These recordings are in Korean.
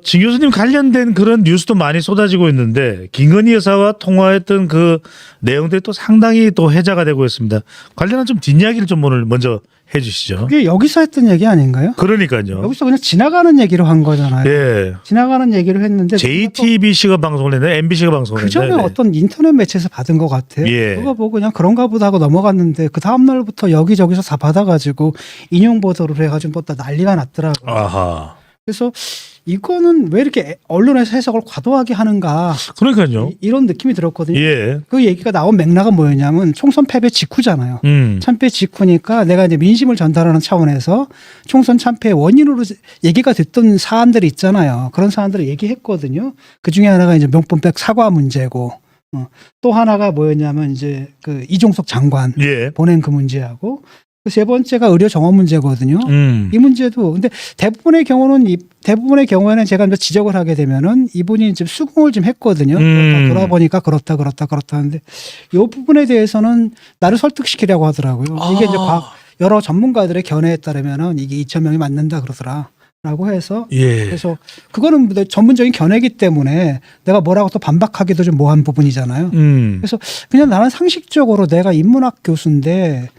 진 교수님 관련된 그런 뉴스도 많이 쏟아지고 있는데 김건희 여사와 통화했던 그 내용들이 또 상당히 또 회자가 되고 있습니다. 관련한 좀 뒷이야기를 좀 오늘 먼저 해주시죠. 그게 여기서 했던 얘기 아닌가요? 그러니까요. 여기서 그냥 지나가는 얘기로 한 거잖아요. 예. 지나가는 얘기를 했는데 JTBC가 방송을 했는데 MBC가 방송을 그 했는데 전에 어떤 인터넷 매체에서 받은 것 같아요. 예. 그거 보고 그냥 그런가 보다 하고 넘어갔는데 그 다음 날부터 여기저기서 다 받아가지고 인용 보도를 해가지고 뭐 다 난리가 났더라고요. 아하. 그래서 이거는 왜 이렇게 언론에서 해석을 과도하게 하는가 그러니까요. 이런 느낌이 들었거든요. 예. 그 얘기가 나온 맥락은 뭐였냐면 총선 패배 직후잖아요. 참패 직후니까 내가 이제 민심을 전달하는 차원에서 총선 참패의 원인으로 얘기가 됐던 사안들이 있잖아요. 그런 사안들을 얘기했거든요. 그 중에 하나가 이제 명품백 사과 문제고, 또 하나가 뭐였냐면 이제 그 이종석 장관 예. 보낸 그 문제하고, 그 세 번째가 의료 정원 문제거든요. 이 문제도 근데 대부분의 경우에는 제가 이제 지적을 하게 되면은 이분이 좀 수긍을 좀 했거든요. 돌아보니까 그렇다 하는데 이 부분에 대해서는 나를 설득시키려고 하더라고요. 이게 이제 여러 전문가들의 견해에 따르면은 이게 2,000명이 맞는다 그러더라. 라고 해서 예. 그래서 그거는 전문적인 견해이기 때문에 내가 뭐라고 또 반박하기도 좀 뭐한 부분이잖아요. 그래서 그냥 나는 상식적으로 내가 인문학 교수인데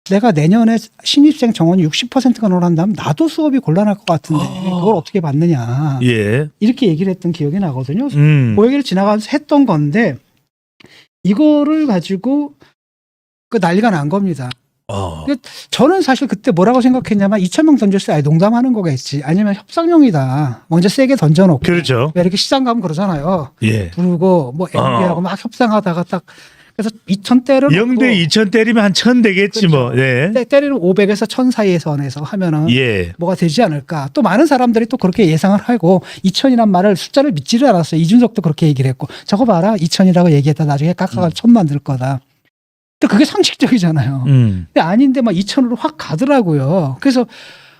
내가 내년에 신입생 정원이 60%가 늘어난다면 나도 수업이 곤란할 것 같은데 그걸 어떻게 받느냐. 예. 이렇게 얘기를 했던 기억이 나거든요. 그 얘기를 지나가면서 했던 건데 이거를 가지고 그 난리가 난 겁니다. 저는 사실 그때 뭐라고 생각했냐면 2,000명 던졌을 때 아예 농담하는 거겠지. 아니면 협상용이다. 먼저 세게 던져놓고. 그렇죠. 왜 이렇게 시장 가면 그러잖아요. 예. 부르고 뭐 MB하고 막 협상하다가 딱 그래서 2,000대를 0대 2,000 때리면 한 1,000 되겠지 그렇죠. 뭐. 예. 때리는 500에서 1,000 사이의 선에서 하면은 예. 뭐가 되지 않을까. 또 많은 사람들이 또 그렇게 예상을 하고 2,000이란 말을 숫자를 믿지를 않았어요. 이준석도 그렇게 얘기를 했고 저거 봐라 2,000이라고 얘기했다 나중에 깎아가지고 1,000 만들 거다. 근데 그게 상식적이잖아요. 근데 아닌데 막 2,000으로 확 가더라고요. 그래서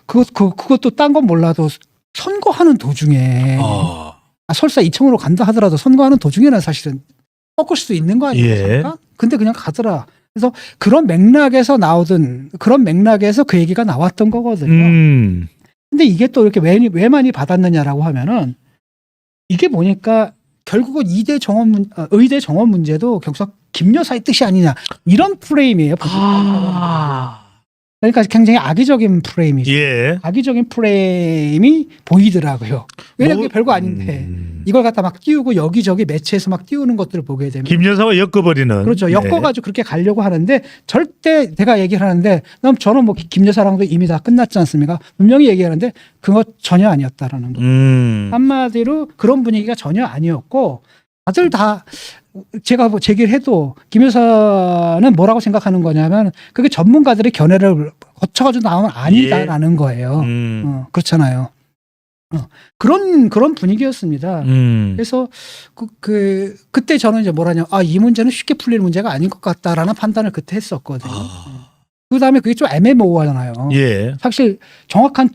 그것도 딴 건 몰라도 선거하는 도중에 설사 2,000으로 간다 하더라도 선거하는 도중에는 사실은 꺾을 수도 있는 거 아니겠습니까? 예. 근데 그냥 가더라. 그래서 그런 맥락에서 그런 맥락에서 그 얘기가 나왔던 거거든요. 근데 이게 또 이렇게 왜 많이 받았느냐라고 하면은 이게 보니까 결국은 의대 정원 문제도 결국 김 여사의 뜻이 아니냐 이런 프레임이에요. 그러니까 굉장히 악의적인 프레임이죠. 예. 악의적인 프레임이 보이더라고요. 왜냐면 그게 별거 아닌데 이걸 갖다 막 띄우고 여기저기 매체에서 막 띄우는 것들을 보게 되면 김 여사와 엮어버리는. 그렇죠. 엮어가지고 그렇게 가려고 하는데 절대 제가 얘기를 하는데 저는 뭐 김 여사랑도 이미 다 끝났지 않습니까? 분명히 얘기하는데 그거 전혀 아니었다라는 거. 한마디로 그런 분위기가 전혀 아니었고 다들 다 제가 뭐 제기를 해도 김 여사는 뭐라고 생각하는 거냐면 그게 전문가들의 견해를 거쳐가지고 나오면 아니다라는 거예요. 그렇잖아요. 그런 분위기였습니다. 그래서 그때 저는 이제 뭐라냐, 이 문제는 쉽게 풀릴 문제가 아닌 것 같다라는 판단을 그때 했었거든요. 그 다음에 그게 좀 애매모호하잖아요. 예. 사실 정확한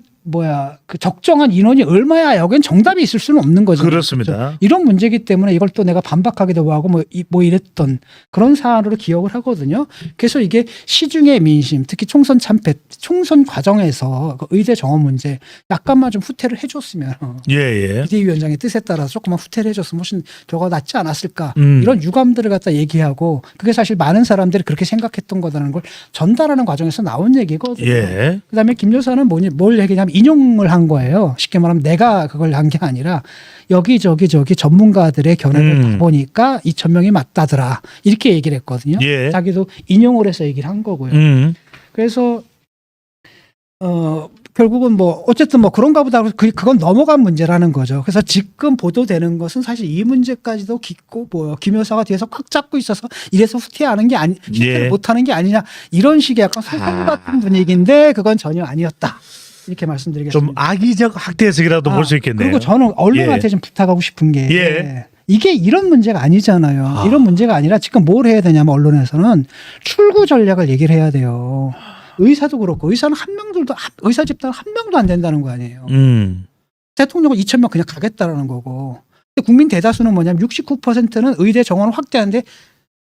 그 적정한 인원이 얼마야 여기엔 정답이 있을 수는 없는 거죠. 그렇습니다. 그렇죠? 이런 문제이기 때문에 이걸 또 내가 반박하기도 하고 뭐 이랬던 그런 사안으로 기억을 하거든요. 그래서 이게 시중의 민심, 특히 총선 참패, 총선 과정에서 그 의대 정원 문제 약간만 좀 후퇴를 해줬으면 예. 비대위원장의 뜻에 따라서 조금만 후퇴를 해줬으면 훨씬 저거 낫지 않았을까 이런 유감들을 갖다 얘기하고 그게 사실 많은 사람들이 그렇게 생각했던 거라는 걸 전달하는 과정에서 나온 얘기거든요. 예. 그다음에 김 여사는 뭘 얘기냐면 인용을 한 거예요. 쉽게 말하면 내가 그걸 한 게 아니라 여기저기 전문가들의 견해를 다 보니까 2,000명이 맞다더라. 이렇게 얘기를 했거든요. 예. 자기도 인용을 해서 얘기를 한 거고요. 그래서 결국은 뭐 어쨌든 뭐 그런가 보다 그건 넘어간 문제라는 거죠. 그래서 지금 보도되는 것은 사실 이 문제까지도 김 여사가 뒤에서 꽉 잡고 있어서 이래서 후퇴하는 게 후퇴를 못하는 게 아니냐 이런 식의 약간 소송 같은 분위기인데 그건 전혀 아니었다. 이렇게 말씀드리겠습니다. 좀 악의적 학대 해석이라도 볼 수 있겠네요. 그리고 저는 언론한테 좀 부탁하고 싶은 게 예. 이게 이런 문제가 아니잖아요. 이런 문제가 아니라 지금 뭘 해야 되냐면 언론에서는 출구 전략을 얘기를 해야 돼요. 의사도 그렇고 의사는 의사 집단 한 명도 안 된다는 거 아니에요. 대통령은 2,000명 그냥 가겠다라는 거고. 근데 국민 대다수는 뭐냐면 69%는 의대 정원을 확대하는데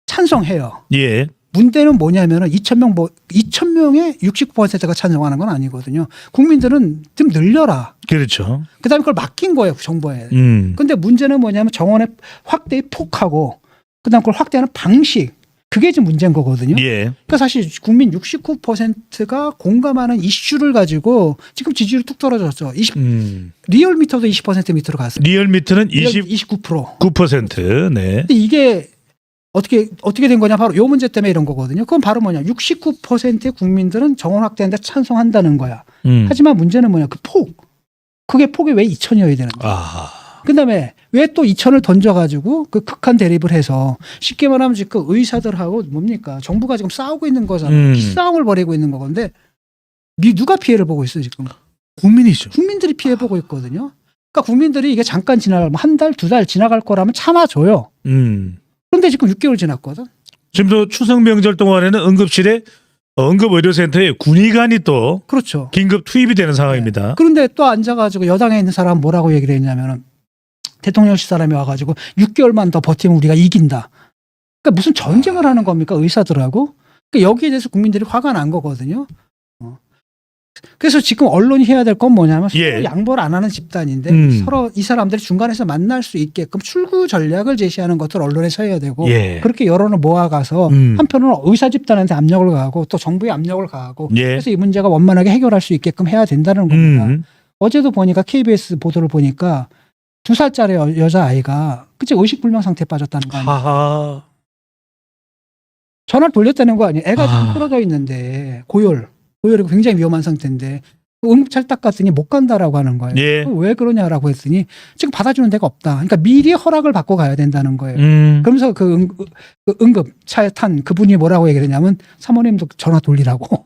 찬성해요. 예. 문제는 뭐냐면은 2,000명의 69%가 찬성하는 건 아니거든요. 국민들은 좀 늘려라. 그렇죠. 그다음에 그걸 맡긴 거예요, 정부에. 음. 근데 문제는 뭐냐면 정원의 확대의 폭하고 그다음 그걸 확대하는 방식. 그게 지금 문제인 거거든요. 예. 그러니까 사실 국민 69%가 공감하는 이슈를 가지고 지금 지지율이 뚝 떨어졌죠. 리얼미터도 20% 밑으로 갔어요. 리얼미터는 29%. 29%. 네. 근데 이게 어떻게 된 거냐? 바로 요 문제 때문에 이런 거거든요. 그건 바로 뭐냐? 69%의 국민들은 정원 확대한데 찬성한다는 거야. 하지만 문제는 뭐냐? 그 폭. 그게 폭이 왜 2,000이어야 되는 거야? 아. 그다음에 왜 또 2,000을 던져가지고 그 극한 대립을 해서 쉽게 말하면 지금 의사들하고 뭡니까? 정부가 지금 싸우고 있는 거잖아요. 기싸움을 벌이고 있는 거건데 누가 피해를 보고 있어요 지금? 국민이죠. 국민들이 피해 보고 있거든요. 그러니까 국민들이 이게 잠깐 지나갈 한 달, 두 달 지나갈 거라면 참아줘요. 그런데 지금 6개월 지났거든. 지금도 추석 명절 동안에는 응급실에 응급의료센터에 군의관이 또 그렇죠. 긴급 투입이 되는 상황입니다. 그런데 또 앉아가지고 여당에 있는 사람 뭐라고 얘기를 했냐면은 대통령실 사람이 와가지고 6개월만 더 버티면 우리가 이긴다. 그러니까 무슨 전쟁을 하는 겁니까 의사들하고? 그러니까 여기에 대해서 국민들이 화가 난 거거든요. 그래서 지금 언론이 해야 될 건 뭐냐면 서로 예. 양보를 안 하는 집단인데 서로 이 사람들이 중간에서 만날 수 있게끔 출구 전략을 제시하는 것을 언론에서 해야 되고 예. 그렇게 여론을 모아가서 한편으로는 의사 집단한테 압력을 가하고 또 정부에 압력을 가하고 예. 그래서 이 문제가 원만하게 해결할 수 있게끔 해야 된다는 겁니다. 어제도 보니까 KBS 보도를 보니까 2살짜리 여자아이가 그치 의식불명 상태에 빠졌다는 거 아니에요. 하하. 전화를 돌렸다는 거 아니에요. 애가 지금 아. 쓰러져 있는데 고열이고 굉장히 위험한 상태인데 응급차를 갔더니 못 간다라고 하는 거예요. 예. 왜 그러냐라고 했더니 지금 받아주는 데가 없다. 그러니까 미리 허락을 받고 가야 된다는 거예요. 그러면서 그 응급차에 탄 그분이 뭐라고 얘기를 했냐면 사모님도 전화 돌리라고.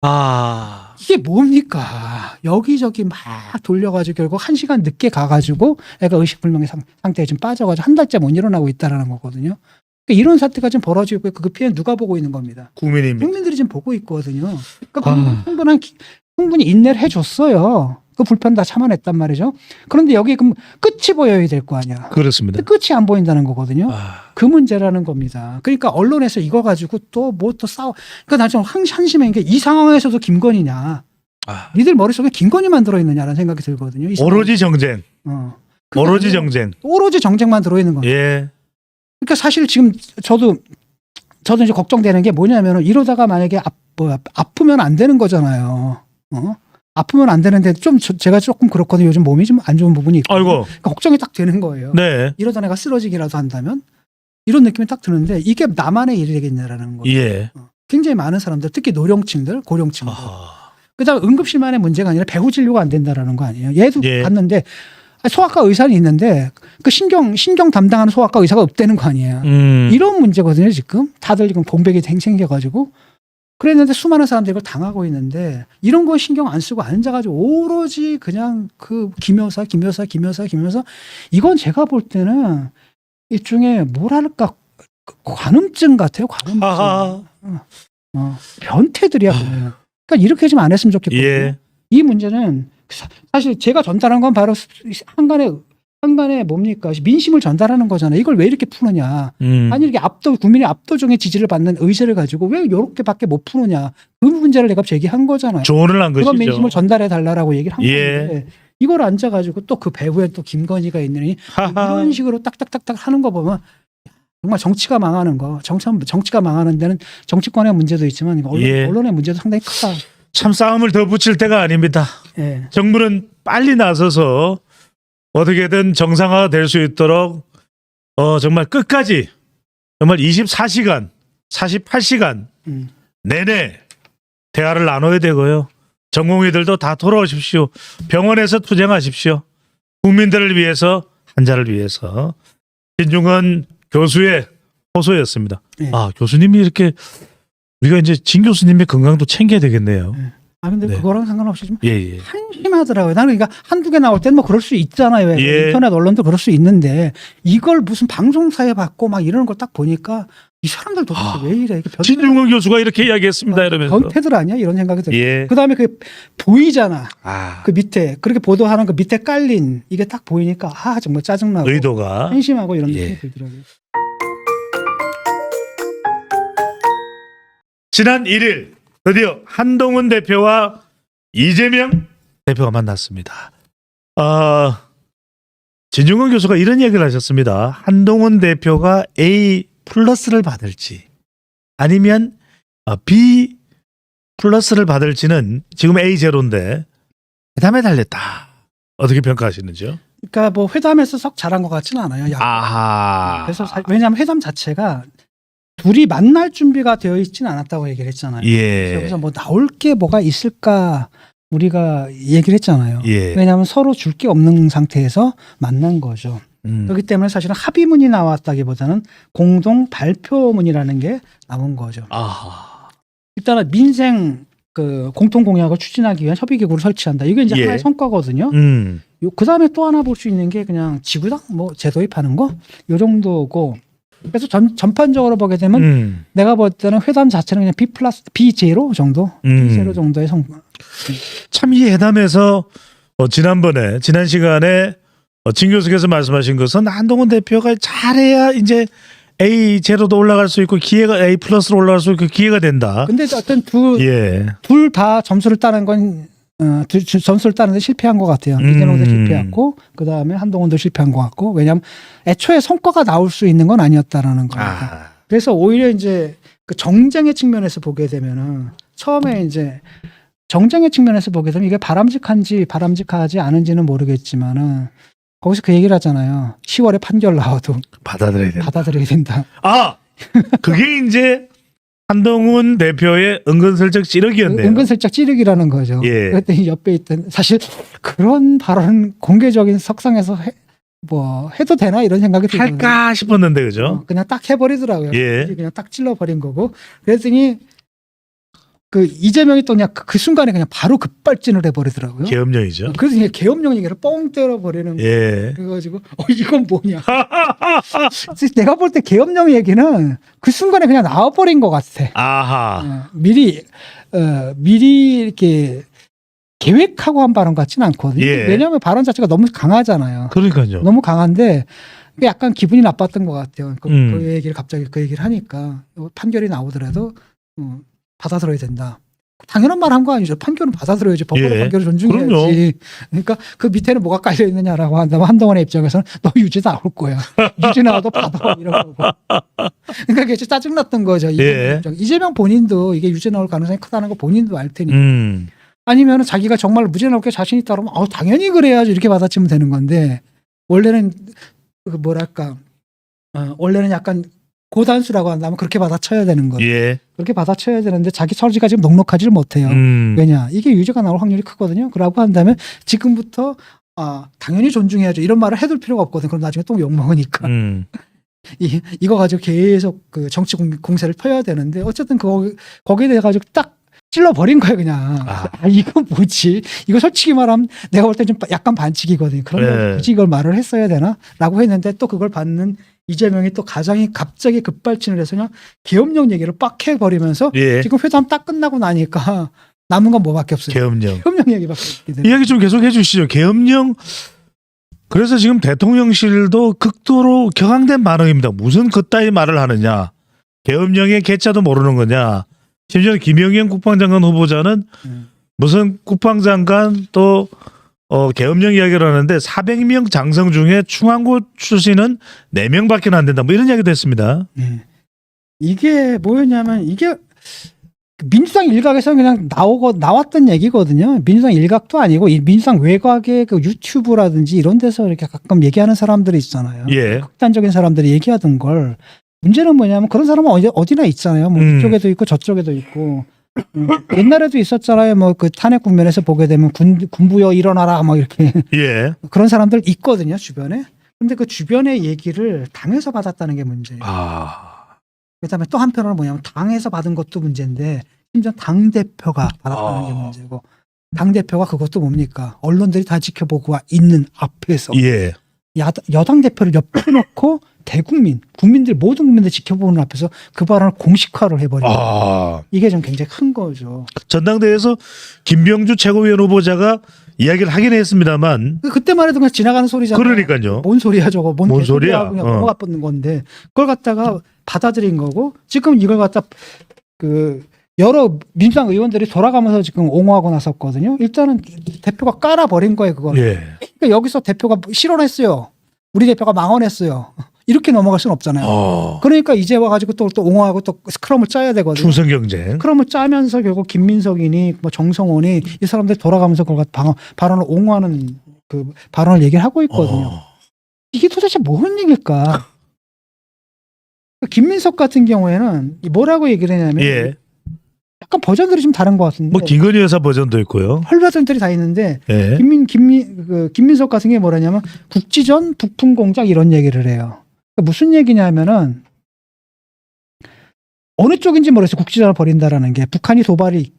아. 이게 뭡니까? 여기저기 막 돌려가지고 결국 1시간 늦게 가가지고 애가 의식불명의 상태에 지금 빠져가지고 한 달째 못 일어나고 있다라는 거거든요. 그러니까 이런 사태가 지금 벌어지고 있고 그 피해는 누가 보고 있는 겁니다. 국민입니다. 국민들이 지금 보고 있거든요. 그러니까 충분히 인내를 해줬어요. 그 불편 다 참아냈단 말이죠. 그런데 여기 그럼 끝이 보여야 될 거 아니야. 그렇습니다. 근데 끝이 안 보인다는 거거든요. 그 문제라는 겁니다. 그러니까 언론에서 이거 가지고 또 뭐 또 싸워. 그러니까 나 좀 한심한 게 이 상황에서도 김건희냐. 니들 머릿속에 김건희만 들어있느냐라는 생각이 들거든요. 오로지 정쟁. 오로지 정쟁. 오로지 정쟁만 들어있는 겁니다. 예. 그러니까 사실 지금 저도 이제 걱정되는 게 뭐냐면 이러다가 만약에 아프면 안 되는 거잖아요. 아프면 안 되는데 좀 제가 조금 그렇거든요. 요즘 몸이 좀 안 좋은 부분이 있고. 아이고. 그러니까 걱정이 딱 되는 거예요. 네. 이러다 내가 쓰러지기라도 한다면 이런 느낌이 딱 드는데 이게 나만의 일이 되겠냐라는 거예요. 예. 굉장히 많은 사람들, 특히 노령층들, 고령층들. 그다음에 응급실만의 문제가 아니라 배후 진료가 안 된다라는 거 아니에요. 얘도 예. 갔는데 소아과 의사는 있는데 그 신경 담당하는 소아과 의사가 없다는 거 아니에요. 이런 문제거든요. 지금 다들 지금 공백이 생겨가지고 그랬는데 수많은 사람들이 이걸 당하고 있는데 이런 거 신경 안 쓰고 앉아가지고 오로지 그냥 그 김여사 이건 제가 볼 때는 일종의 뭐랄까 관음증 같아요. 관음증. 변태들이야. 그러니까 이렇게 좀 안 했으면 좋겠거든요. 예. 이 문제는 사실 제가 전달한 건 바로 한간에 뭡니까 민심을 전달하는 거잖아요. 이걸 왜 이렇게 푸느냐. 아니 이렇게 국민의 압도적인 지지를 받는 의제를 가지고 왜 이렇게밖에 못 푸느냐. 그 문제를 내가 제기한 거잖아요. 조언을 한 것이죠. 그런 민심을 전달해 달라고 얘기를 한 예. 건데 이걸 앉아가지고 또 그 배후에 또 김건희가 있느니 이런 식으로 딱딱딱딱 하는 거 보면 정말 정치가 망하는 거. 정치가 망하는 데는 정치권의 문제도 있지만 예. 언론의 문제도 상당히 크다. 참 싸움을 더 붙일 때가 아닙니다. 예. 정부는 빨리 나서서 어떻게든 정상화가 될 수 있도록 정말 끝까지 정말 24시간, 48시간 내내 대화를 나눠야 되고요. 전공의들도 다 돌아오십시오. 병원에서 투쟁하십시오. 국민들을 위해서, 한자를 위해서. 신중헌 교수의 호소였습니다. 네. 교수님이 이렇게 우리가 이제 진 교수님의 건강도 챙겨야 되겠네요. 근데 네. 그거랑 상관없이 좀 예. 한심하더라고요. 나는 그러니까 한두 개 나올 때는 뭐 그럴 수 있잖아요. 예. 인터넷 언론도 그럴 수 있는데 이걸 무슨 방송사에 받고 막 이러는 걸 딱 보니까 이 사람들 도대체 왜 이래? 이게 진중권 교수가 이렇게 이야기했습니다. 이러면서. 변태들 아니야? 이런 생각이 들어요. 예. 그다음에 그 보이잖아. 그 밑에 그렇게 보도하는 그 밑에 깔린 이게 딱 보이니까 정말 짜증나고 의도가. 한심하고 이런 예. 느낌이 들더라고요. 지난 1일 드디어 한동훈 대표와 이재명 대표가 만났습니다. 진중권 교수가 이런 얘기를 하셨습니다. 한동훈 대표가 A 플러스를 받을지 아니면 B 플러스를 받을지는 지금 A 제로인데 회담에 달렸다. 어떻게 평가하시는지요? 그러니까 뭐 회담에서 썩 잘한 것 같지는 않아요. 아하. 그래서 왜냐하면 회담 자체가 둘이 만날 준비가 되어 있지는 않았다고 얘기를 했잖아요. 예. 그래서 뭐 나올 게 뭐가 있을까 우리가 얘기를 했잖아요. 예. 왜냐하면 서로 줄 게 없는 상태에서 만난 거죠. 그렇기 때문에 사실은 합의문이 나왔다기보다는 공동 발표문이라는 게 나온 거죠. 아하. 일단은 민생 그 공통 공약을 추진하기 위한 협의기구를 설치한다. 이게 이제 예. 하나의 성과거든요. 그 다음에 또 하나 볼 수 있는 게 그냥 지구당 뭐 재도입하는 거 요 정도고. 그래서 전반적으로 보게 되면 내가 볼 때는 회담 자체는 그냥 B 플러스 B 제로 정도, B 제로 정도의 성과. 참 이 회담에서 지난 시간에 진 교수께서 말씀하신 것은 한동훈 대표가 잘해야 이제 A 제로도 올라갈 수 있고 기회가 A 플러스로 올라갈 수 있고 기회가 된다. 근데 어떤 예. 둘 다 점수를 따는 건 점수를 따는데 실패한 것 같아요. 이재명도 실패했고 그 다음에 한동훈도 실패한 것 같고 왜냐하면 애초에 성과가 나올 수 있는 건 아니었다라는 겁니다. 그래서 오히려 이제 그 정쟁의 측면에서 보게 되면은 처음에 이제 정쟁의 측면에서 보게 되면 이게 바람직한지 바람직하지 않은지는 모르겠지만은 거기서 그 얘기를 하잖아요. 10월에 판결 나와도 받아들여야 된다. 그게 이제 한동훈 대표의 은근슬쩍 찌르기였네요. 은근슬쩍 찌르기라는 거죠. 예. 그랬더니 옆에 있던 사실 그런 발언 공개적인 석상에서 해도 되나 이런 생각이 들거든요. 할까 싶었는데 그죠? 그냥 딱 해버리더라고요. 예. 그냥 딱 찔러버린 거고. 그랬더니 그 이재명이 또 그냥 그 순간에 그냥 바로 급발진을 해버리더라고요. 계엄령이죠. 그래서 그냥 계엄령 얘기를 뻥 때려버리는 거예요. 예. 그래가지고 이건 뭐냐. 내가 볼 때 계엄령 얘기는 그 순간에 그냥 나와버린 것 같아. 아하. 미리 이렇게 계획하고 한 발언 같지는 않거든요. 예. 왜냐하면 발언 자체가 너무 강하잖아요. 그러니까요. 너무 강한데 약간 기분이 나빴던 것 같아요. 그 얘기를 갑자기 그 얘기를 하니까 판결이 나오더라도 받아들여야 된다. 당연한 말 한 거 아니죠. 판결은 받아들여야지. 법원의 예. 판결을 존중해야지. 그럼요. 그러니까 그 밑에는 뭐가 깔려 있느냐라고 한다면 한동훈의 입장에서는 너 유죄 나올 거야. 유죄 나와도 받아 이런 거고. 그러니까 그게 짜증났던 거죠. 예. 이재명 본인도 이게 유죄 나올 가능성이 크다는 거 본인도 알 테니까. 아니면 자기가 정말 무죄 나올 게 자신 있다 그러면 당연히 그래야지 이렇게 받아치면 되는 건데 원래는 원래는 약간 고단수라고 한다면 그렇게 받아쳐야 되는 거예요. 예. 그렇게 받아쳐야 되는데 자기 처지가 지금 넉넉하지를 못해요. 왜냐? 이게 유죄가 나올 확률이 크거든요. 그러고 한다면 지금부터 당연히 존중해야죠. 이런 말을 해둘 필요가 없거든. 그럼 나중에 또 욕먹으니까. 이거 가지고 계속 그 정치 공세를 펴야 되는데 어쨌든 거기에 대해 가지고 딱 찔러버린 거예요, 그냥. 이거 뭐지? 이거 솔직히 말하면 내가 볼 때 좀 약간 반칙이거든요. 그런데 굳이 이걸 말을 했어야 되나? 라고 했는데 또 그걸 받는 이재명이 또 갑자기 급발진을 해서 그냥 계엄령 얘기를 빡 해버리면서 지금 회담 딱 끝나고 나니까 남은 건 뭐밖에 없어요. 계엄령 얘기밖에 없게 돼요. 이야기 좀 계속 해주시죠. 계엄령. 그래서 지금 대통령실도 극도로 격앙된 반응입니다. 무슨 그따위 말을 하느냐. 계엄령의 개자도 모르는 거냐. 심지어 김영현 국방장관 후보자는 무슨 국방장관 또 계엄령 이야기를 하는데 400명 장성 중에 충안고 출신은 4명밖에 안 된다. 뭐 이런 이야기도 했습니다. 이게 뭐였냐면 이게 민주당 일각에서 그냥 나왔던 얘기거든요. 민주당 일각도 아니고 민주당 외곽의 그 유튜브라든지 이런 데서 이렇게 가끔 얘기하는 사람들이 있잖아요. 예. 극단적인 사람들이 얘기하던 걸 문제는 뭐냐면 그런 사람은 어디나 있잖아요. 뭐 이쪽에도 있고 저쪽에도 있고. 옛날에도 있었잖아요. 뭐 그 탄핵 국면에서 보게 되면 군부여 일어나라 막 이렇게 예. 그런 사람들 있거든요 주변에. 근데 그 주변의 얘기를 당에서 받았다는 게 문제예요. 그다음에 또 한편으로는 뭐냐면 당에서 받은 것도 문제인데 심지어 당 대표가 받았다는 게 문제고 당 대표가 그것도 뭡니까? 언론들이 다 지켜보고 있는 앞에서 여당 대표를 옆에 놓고 모든 국민들 지켜보는 앞에서 그 발언을 공식화를 해버리는 이게 좀 굉장히 큰 거죠. 전당대회에서 김병주 최고위원 후보자가 이야기를 하긴 했습니다만 그때만 해도 그냥 지나가는 소리잖아요. 그러니까요. 뭔 소리야 저거. 뭔 소리야. 그냥 넘어가 뻗는 건데 그걸 갖다가 받아들인 거고 지금 이걸 갖다 여러 민주당 의원들이 돌아가면서 지금 옹호하고 나섰거든요. 일단은 대표가 깔아버린 거예요, 그걸. 예. 그러니까 여기서 대표가 실언했어요. 우리 대표가 망언했어요. 이렇게 넘어갈 수는 없잖아요. 그러니까 이제 와가지고 또 옹호하고 또 스크럼을 짜야 되거든요. 충성 경쟁. 스크럼을 짜면서 결국 김민석이니 뭐 정성원이 이 사람들이 돌아가면서 그걸 발언을 옹호하는 그 발언을 얘기를 하고 있거든요. 이게 도대체 뭔 얘기일까? 김민석 같은 경우에는 뭐라고 얘기를 했냐면 예. 약간 버전들이 좀 다른 것 같은데. 뭐 김건희 여사 버전도 있고요. 헐 버전들이 다 있는데 예. 김민석 같은 게 뭐라냐면 국지전 부품 공작 이런 얘기를 해요. 그러니까 무슨 얘기냐면은 어느 쪽인지 모르겠어요. 국지전을 벌인다라는 게 북한이 도발이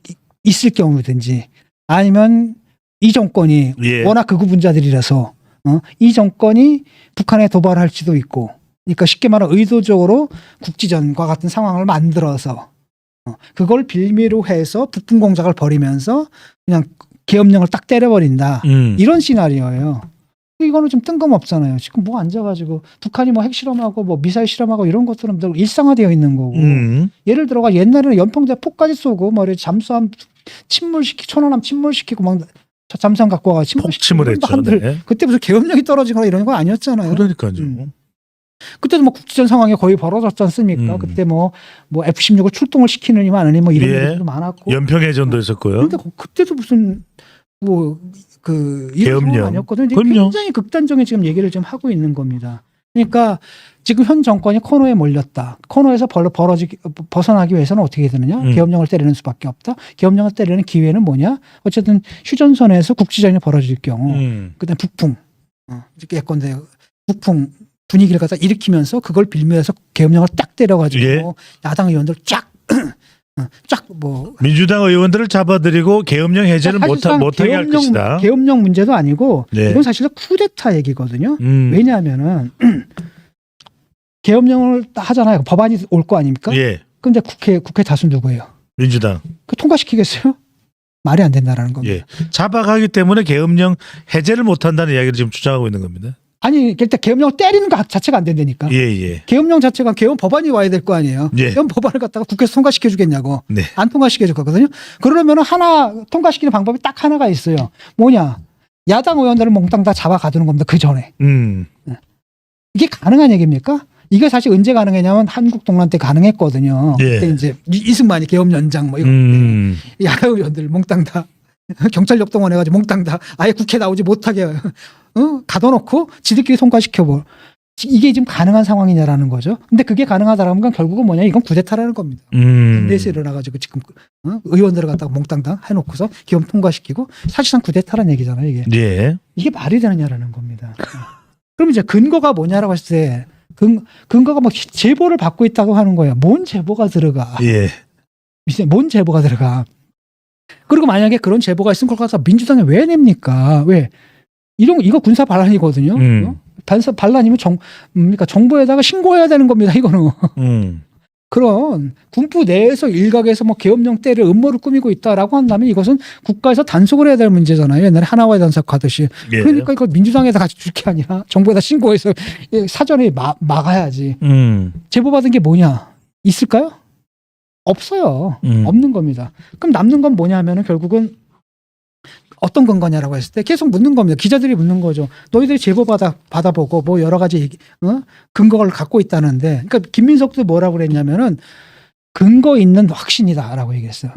있을 경우든지 아니면 이 정권이 예. 워낙 극우 분자들이라서 이 정권이 북한에 도발할지도 있고, 그러니까 쉽게 말하면 의도적으로 국지전과 같은 상황을 만들어서 그걸 빌미로 해서 부품 공작을 벌이면서 그냥 계엄령을 딱 때려버린다. 이런 시나리오예요. 이거는 좀 뜬금없잖아요. 지금 뭐 앉아가지고 북한이 뭐 핵실험하고 뭐 미사일 실험하고 이런 것들은 늘 일상화되어 있는 거고. 예를 들어가 옛날에는 연평도에 폭까지 쏘고 뭐 잠수함 천안함 침몰시키고 막 잠수함 갖고 와가 폭침을 했죠. 네. 그때 무슨 계엄령이 떨어지거나 이런 거 아니었잖아요. 그러니까요. 그때도 뭐 국지전 상황이 거의 벌어졌지 않습니까? 그때 뭐 F-16을 출동을 시키느니 마느니 뭐 이런 예. 일도 많았고. 연평해전도 있었고요. 그런데 그때도 무슨 이런 상황 아니었거든요. 그럼요. 굉장히 극단적인 지금 얘기를 지금 하고 있는 겁니다. 그러니까 지금 현 정권이 코너에 몰렸다. 코너에서 벗어나기 위해서는 어떻게 해야 되느냐? 계엄령을 때리는 수밖에 없다. 계엄령을 때리는 기회는 뭐냐? 어쨌든 휴전선에서 국지전이 벌어질 경우, 그다음 북풍, 예컨대 북풍 분위기를 갖다 일으키면서 그걸 빌미해서 계엄령을 딱 때려가지고 예. 야당 의원들 쫙 민주당 의원들을 잡아들이고 계엄령 해제를 못하게 할 것이다. 계엄령 문제도 아니고 네. 이건 사실은 쿠데타 얘기거든요. 왜냐하면은 계엄령을 하잖아요. 법안이 올 거 아닙니까? 예. 근데 국회 다수 누구예요? 민주당. 그 통과시키겠어요? 말이 안 된다라는 겁니다. 예. 잡아가기 때문에 계엄령 해제를 못한다는 이야기를 지금 주장하고 있는 겁니다. 아니 일단 계엄령을 때리는 것 자체가 안 된다니까. 예. 계엄령 자체가 계엄 법안이 와야 될 거 아니에요. 예. 계엄 법안을 갖다가 국회에서 통과시켜 주겠냐고. 네. 안 통과시켜 줄 거거든요. 그러면 하나 통과시키는 방법이 딱 하나가 있어요. 뭐냐? 야당 의원들을 몽땅 다 잡아 가두는 겁니다. 그 전에. 이게 가능한 얘기입니까? 이게 사실 언제 가능했냐면 한국 동란 때 가능했거든요. 예. 그때 이제 이승만이 계엄 연장 뭐 이런 야당 의원들 몽땅 다 경찰력 동원해가지고 몽땅 다 아예 국회 나오지 못하게 가둬놓고 지들끼리 통과시켜볼. 이게 지금 가능한 상황이냐라는 거죠. 근데 그게 가능하다라는 건 결국은 뭐냐? 이건 쿠데타라는 겁니다. 군대에서 일어나가지고 지금 의원들을 갖다가 몽땅 다 해놓고서 계엄 통과시키고 사실상 쿠데타라는 얘기잖아요. 이게. 예. 이게 말이 되느냐라는 겁니다. 그럼 이제 근거가 뭐냐라고 했을 때 근거가 뭐 제보를 받고 있다고 하는 거예요. 뭔 제보가 들어가? 예. 뭔 제보가 들어가? 그리고 만약에 그런 제보가 있으면 그걸 가서 민주당에 왜 냅니까? 왜? 이거 군사 반란이거든요. 반란이면 그러니까 정부에다가 신고해야 되는 겁니다. 이거는. 그런 군부 내에서 일각에서 뭐 계엄령 때를 음모를 꾸미고 있다라고 한다면 이것은 국가에서 단속을 해야 될 문제잖아요. 옛날에 하나와의 단속하듯이. 예. 그러니까 이걸 민주당에다 같이 줄 게 아니라 정부에다 신고해서 사전에 막아야지. 제보받은 게 뭐냐? 있을까요? 없어요. 없는 겁니다. 그럼 남는 건 뭐냐 하면은 결국은 어떤 근거냐라고 했을 때 계속 묻는 겁니다. 기자들이 묻는 거죠. 너희들이 제보 받아보고 뭐 여러 가지 근거를 갖고 있다는데, 그러니까 김민석도 뭐라고 그랬냐면은 근거 있는 확신이다라고 얘기했어요.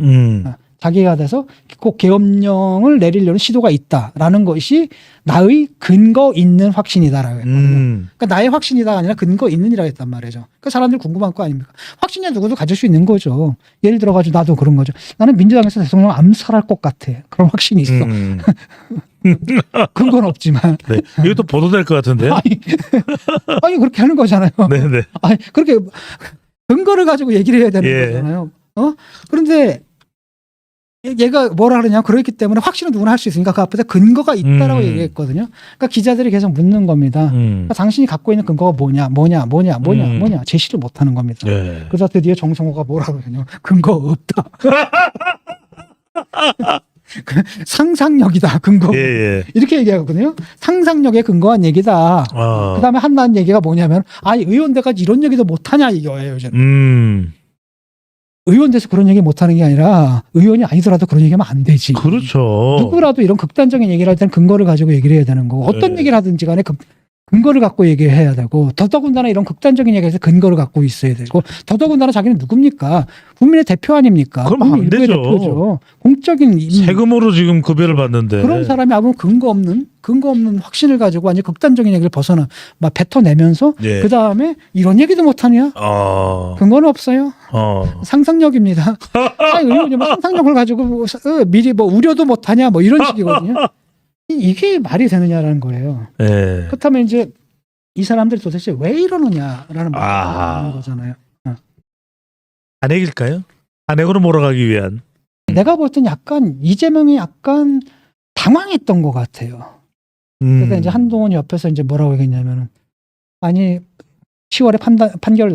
자기가 돼서 꼭 계엄령을 내리려는 시도가 있다라는 것이 나의 근거 있는 확신이다라고 했거든요. 그러니까 나의 확신이다가 아니라 근거 있는이라고 했단 말이죠. 그러니까 사람들이 궁금한 거 아닙니까? 확신이야 누구도 가질 수 있는 거죠. 예를 들어가지고 나도 그런 거죠. 나는 민주당에서 대통령 암살할 것 같아. 그런 확신이 있어. 근거는 없지만. 네. 이것도 보도될 것 같은데요. 아니 그렇게 하는 거잖아요. 네네. 아니 그렇게 근거를 가지고 얘기를 해야 되는 거잖아요. 그런데 얘가 뭐라 그러냐, 그렇기 때문에 확신은 누구나 할 수 있으니까 그 앞에다 근거가 있다라고 얘기했거든요. 그러니까 기자들이 계속 묻는 겁니다. 그러니까 당신이 갖고 있는 근거가 뭐냐 제시를 못 하는 겁니다. 예. 그래서 드디어 정성호가 뭐라고 그러냐, 근거 없다. 상상력이다 근거. 예. 이렇게 얘기하거든요. 상상력에 근거한 얘기다. 그다음에 한다는 얘기가 뭐냐면 의원들까지 이런 얘기도 못하냐 이거예요. 의원 돼서 그런 얘기 못하는 게 아니라 의원이 아니더라도 그런 얘기하면 안 되지. 그렇죠. 누구라도 이런 극단적인 얘기를 할 때는 근거를 가지고 얘기를 해야 되는 거고 어떤 네. 얘기를 하든지 간에 근거를 갖고 얘기를 해야 되고 더더군다나 이런 극단적인 얘기에서 근거를 갖고 있어야 되고 더더군다나 자기는 누굽니까? 국민의 대표 아닙니까? 그럼 국민 안 일부의 되죠. 대표죠. 공적인 세금으로 지금 급여를 받는데. 그런 사람이 아무 근거 없는 확신을 가지고 완전 극단적인 얘기를 막 뱉어내면서 예. 그 다음에 이런 얘기도 못하냐? 근거는 없어요. 상상력입니다. 아니, 의원이 뭐 상상력을 가지고 미리 뭐 우려도 못하냐 뭐 이런 식이거든요. 이게 말이 되느냐라는 거예요. 예. 그렇다면 이제 이 사람들이 도대체 왜 이러느냐라는 아하. 말이 거잖아요. 안핵일까요? 안핵으로 몰아가기 위한. 내가 볼 땐 약간 이재명이 약간 당황했던 것 같아요. 그러니까 이제 한동훈이 옆에서 이제 뭐라고 얘기했냐면은 아니 10월에 판결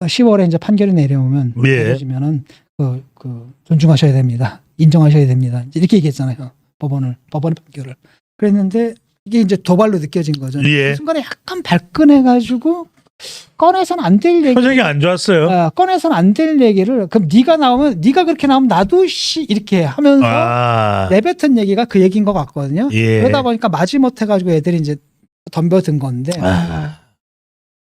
10월에 이제 판결이 내려오면 예. 내려지면은 그 존중하셔야 됩니다. 인정하셔야 됩니다. 이렇게 얘기했잖아요. 법원의 판결을. 그랬는데 이게 이제 도발로 느껴진 거죠. 예. 그 순간에 약간 발끈해가지고 꺼내선 안 될 얘기. 표정이 안 좋았어요. 꺼내선 안 될 얘기를 그럼 네가 그렇게 나오면 나도 이렇게 하면서 내뱉은 얘기가 그 얘기인 것 같거든요. 예. 그러다 보니까 마지못해 가지고 애들이 이제 덤벼든 건데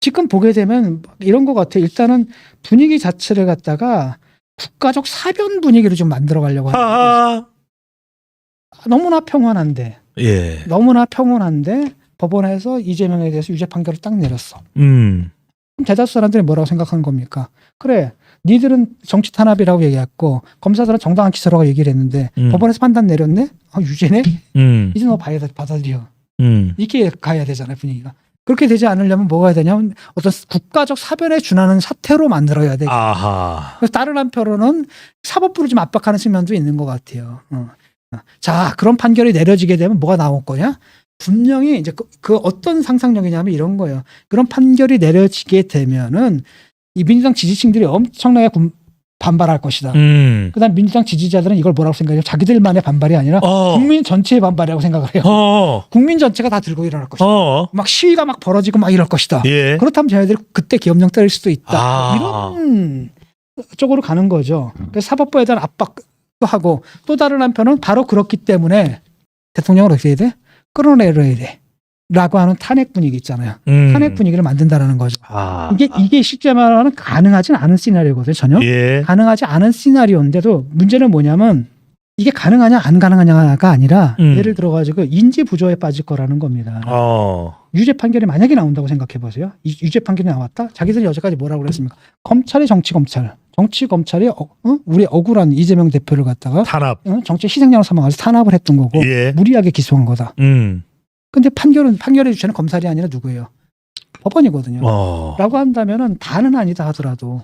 지금 보게 되면 이런 것 같아요. 일단은 분위기 자체를 갖다가 국가적 사변 분위기를 좀 만들어 가려고 하는 거죠. 너무나 평온한데 예. 법원에서 이재명에 대해서 유죄 판결을 딱 내렸어. 음. 그럼 대다수 사람들이 뭐라고 생각하는 겁니까? 그래, 니들은 정치 탄압이라고 얘기했고 검사들은 정당한 기소라고 얘기를 했는데 법원에서 판단 내렸네? 유죄네? 이제 너 받아들여. 이렇게 가야 되잖아요, 분위기가. 그렇게 되지 않으려면 뭐가 해야 되냐면 어떤 국가적 사변에 준하는 사태로 만들어야 돼. 아하. 그래서 다른 한편으로는 사법부를 좀 압박하는 측면도 있는 것 같아요. 자, 그런 판결이 내려지게 되면 뭐가 나올 거냐? 분명히 이제 그 어떤 상상력이냐면 이런 거예요. 그런 판결이 내려지게 되면은 이 민주당 지지층들이 엄청나게 반발할 것이다. 그다음 민주당 지지자들은 이걸 뭐라고 생각해요? 자기들만의 반발이 아니라 국민 전체의 반발이라고 생각을 해요. 국민 전체가 다 들고 일어날 것이다. 막 시위가 막 벌어지고 막 이럴 것이다. 예. 그렇다면 쟤네들이 그때 기업령 때릴 수도 있다. 이런 쪽으로 가는 거죠. 그래서 사법부에 대한 압박도 하고 또 다른 한편은 바로 그렇기 때문에 대통령을 어떻게 해야 돼? 끌어내려야 돼. 라고 하는 탄핵 분위기 있잖아요. 탄핵 분위기를 만든다라는 거죠. 이게 실제 말하는 가능하진 않은 시나리오거든요. 전혀. 예. 가능하지 않은 시나리오인데도 문제는 뭐냐면 이게 가능하냐 안 가능하냐가 아니라 예를 들어가지고 인지 부조에 빠질 거라는 겁니다. 유죄 판결이 만약에 나온다고 생각해 보세요. 유죄 판결이 나왔다? 자기들이 여태까지 뭐라고 그랬습니까? 검찰이 정치검찰이 우리 억울한 이재명 대표를 갖다가 탄압. 정치 희생양으로 삼아가지고 탄압을 했던 거고 예. 무리하게 기소한 거다. 근데 판결의 주체는 검찰이 아니라 누구예요? 법원이거든요. 라고 한다면은 다는 아니다 하더라도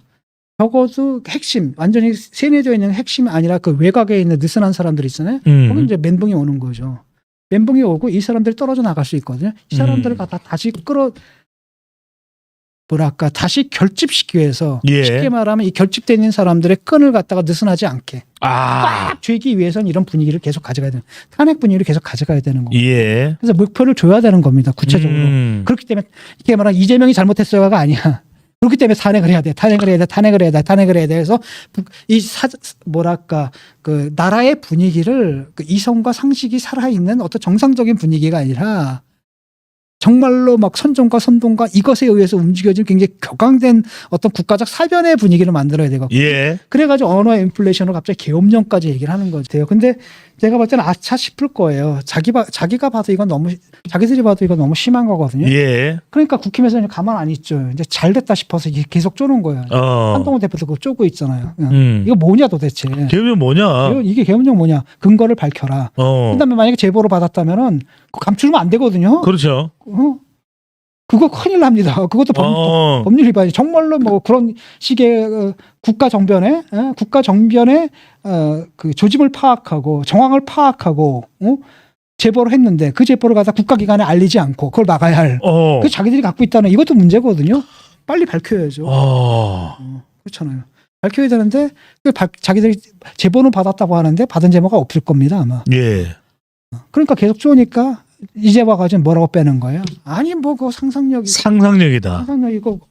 적어도 핵심, 완전히 세뇌되어 있는 핵심이 아니라 그 외곽에 있는 느슨한 사람들 있잖아요. 그러면 이제 멘붕이 오는 거죠. 멘붕이 오고 이 사람들이 떨어져 나갈 수 있거든요. 이 사람들을 갖다 다시 다시 결집시키기 위해서 예. 쉽게 말하면 이 결집되어 있는 사람들의 끈을 갖다가 느슨하지 않게 꽉 쥐기 위해서는 이런 분위기를 계속 가져가야 되는 탄핵 분위기를 계속 가져가야 되는 거고. 예. 그래서 목표를 줘야 되는 겁니다. 구체적으로. 그렇기 때문에 이렇게 말하면 이재명이 잘못했어요가 아니야. 그렇기 때문에 탄핵을 해야 돼. 해서 그 나라의 분위기를 그 이성과 상식이 살아있는 어떤 정상적인 분위기가 아니라 정말로 막 선정과 선동과 이것에 의해서 움직여진 굉장히 격앙된 어떤 국가적 사변의 분위기를 만들어야 되고. 예. 그래가지고 언어 인플레이션으로 갑자기 계엄령까지 얘기를 하는 거죠. 근데 제가 볼 때는 아차 싶을 거예요. 자기가 봐도 자기들이 봐도 이건 너무 심한 거거든요. 예. 그러니까 국힘에서는 가만 안 있죠. 이제 잘 됐다 싶어서 이게 계속 쪼는 거예요. 한동훈 대표도 그거 쪼고 있잖아요. 이거 뭐냐 도대체. 계엄령 뭐냐? 이게 계엄령 뭐냐. 근거를 밝혀라. 그다음에 만약에 제보를 받았다면은 감추면 안 되거든요. 그렇죠. 그거 큰일 납니다. 그것도 법률 위반이 정말로 뭐 그런 식의 국가 정변에 그 조짐을 파악하고 정황을 파악하고 제보를 했는데 그 제보를 가서 국가기관에 알리지 않고 그걸 막아야 할. 그 자기들이 갖고 있다는 이것도 문제거든요. 빨리 밝혀야죠. 그렇잖아요. 밝혀야 되는데 자기들이 제보는 받았다고 하는데 받은 제보가 없을 겁니다 아마. 예. 그러니까 계속 쪼니까. 이제 와가지고 뭐라고 빼는 거예요? 아니 뭐 그 상상력이다. 상상력이고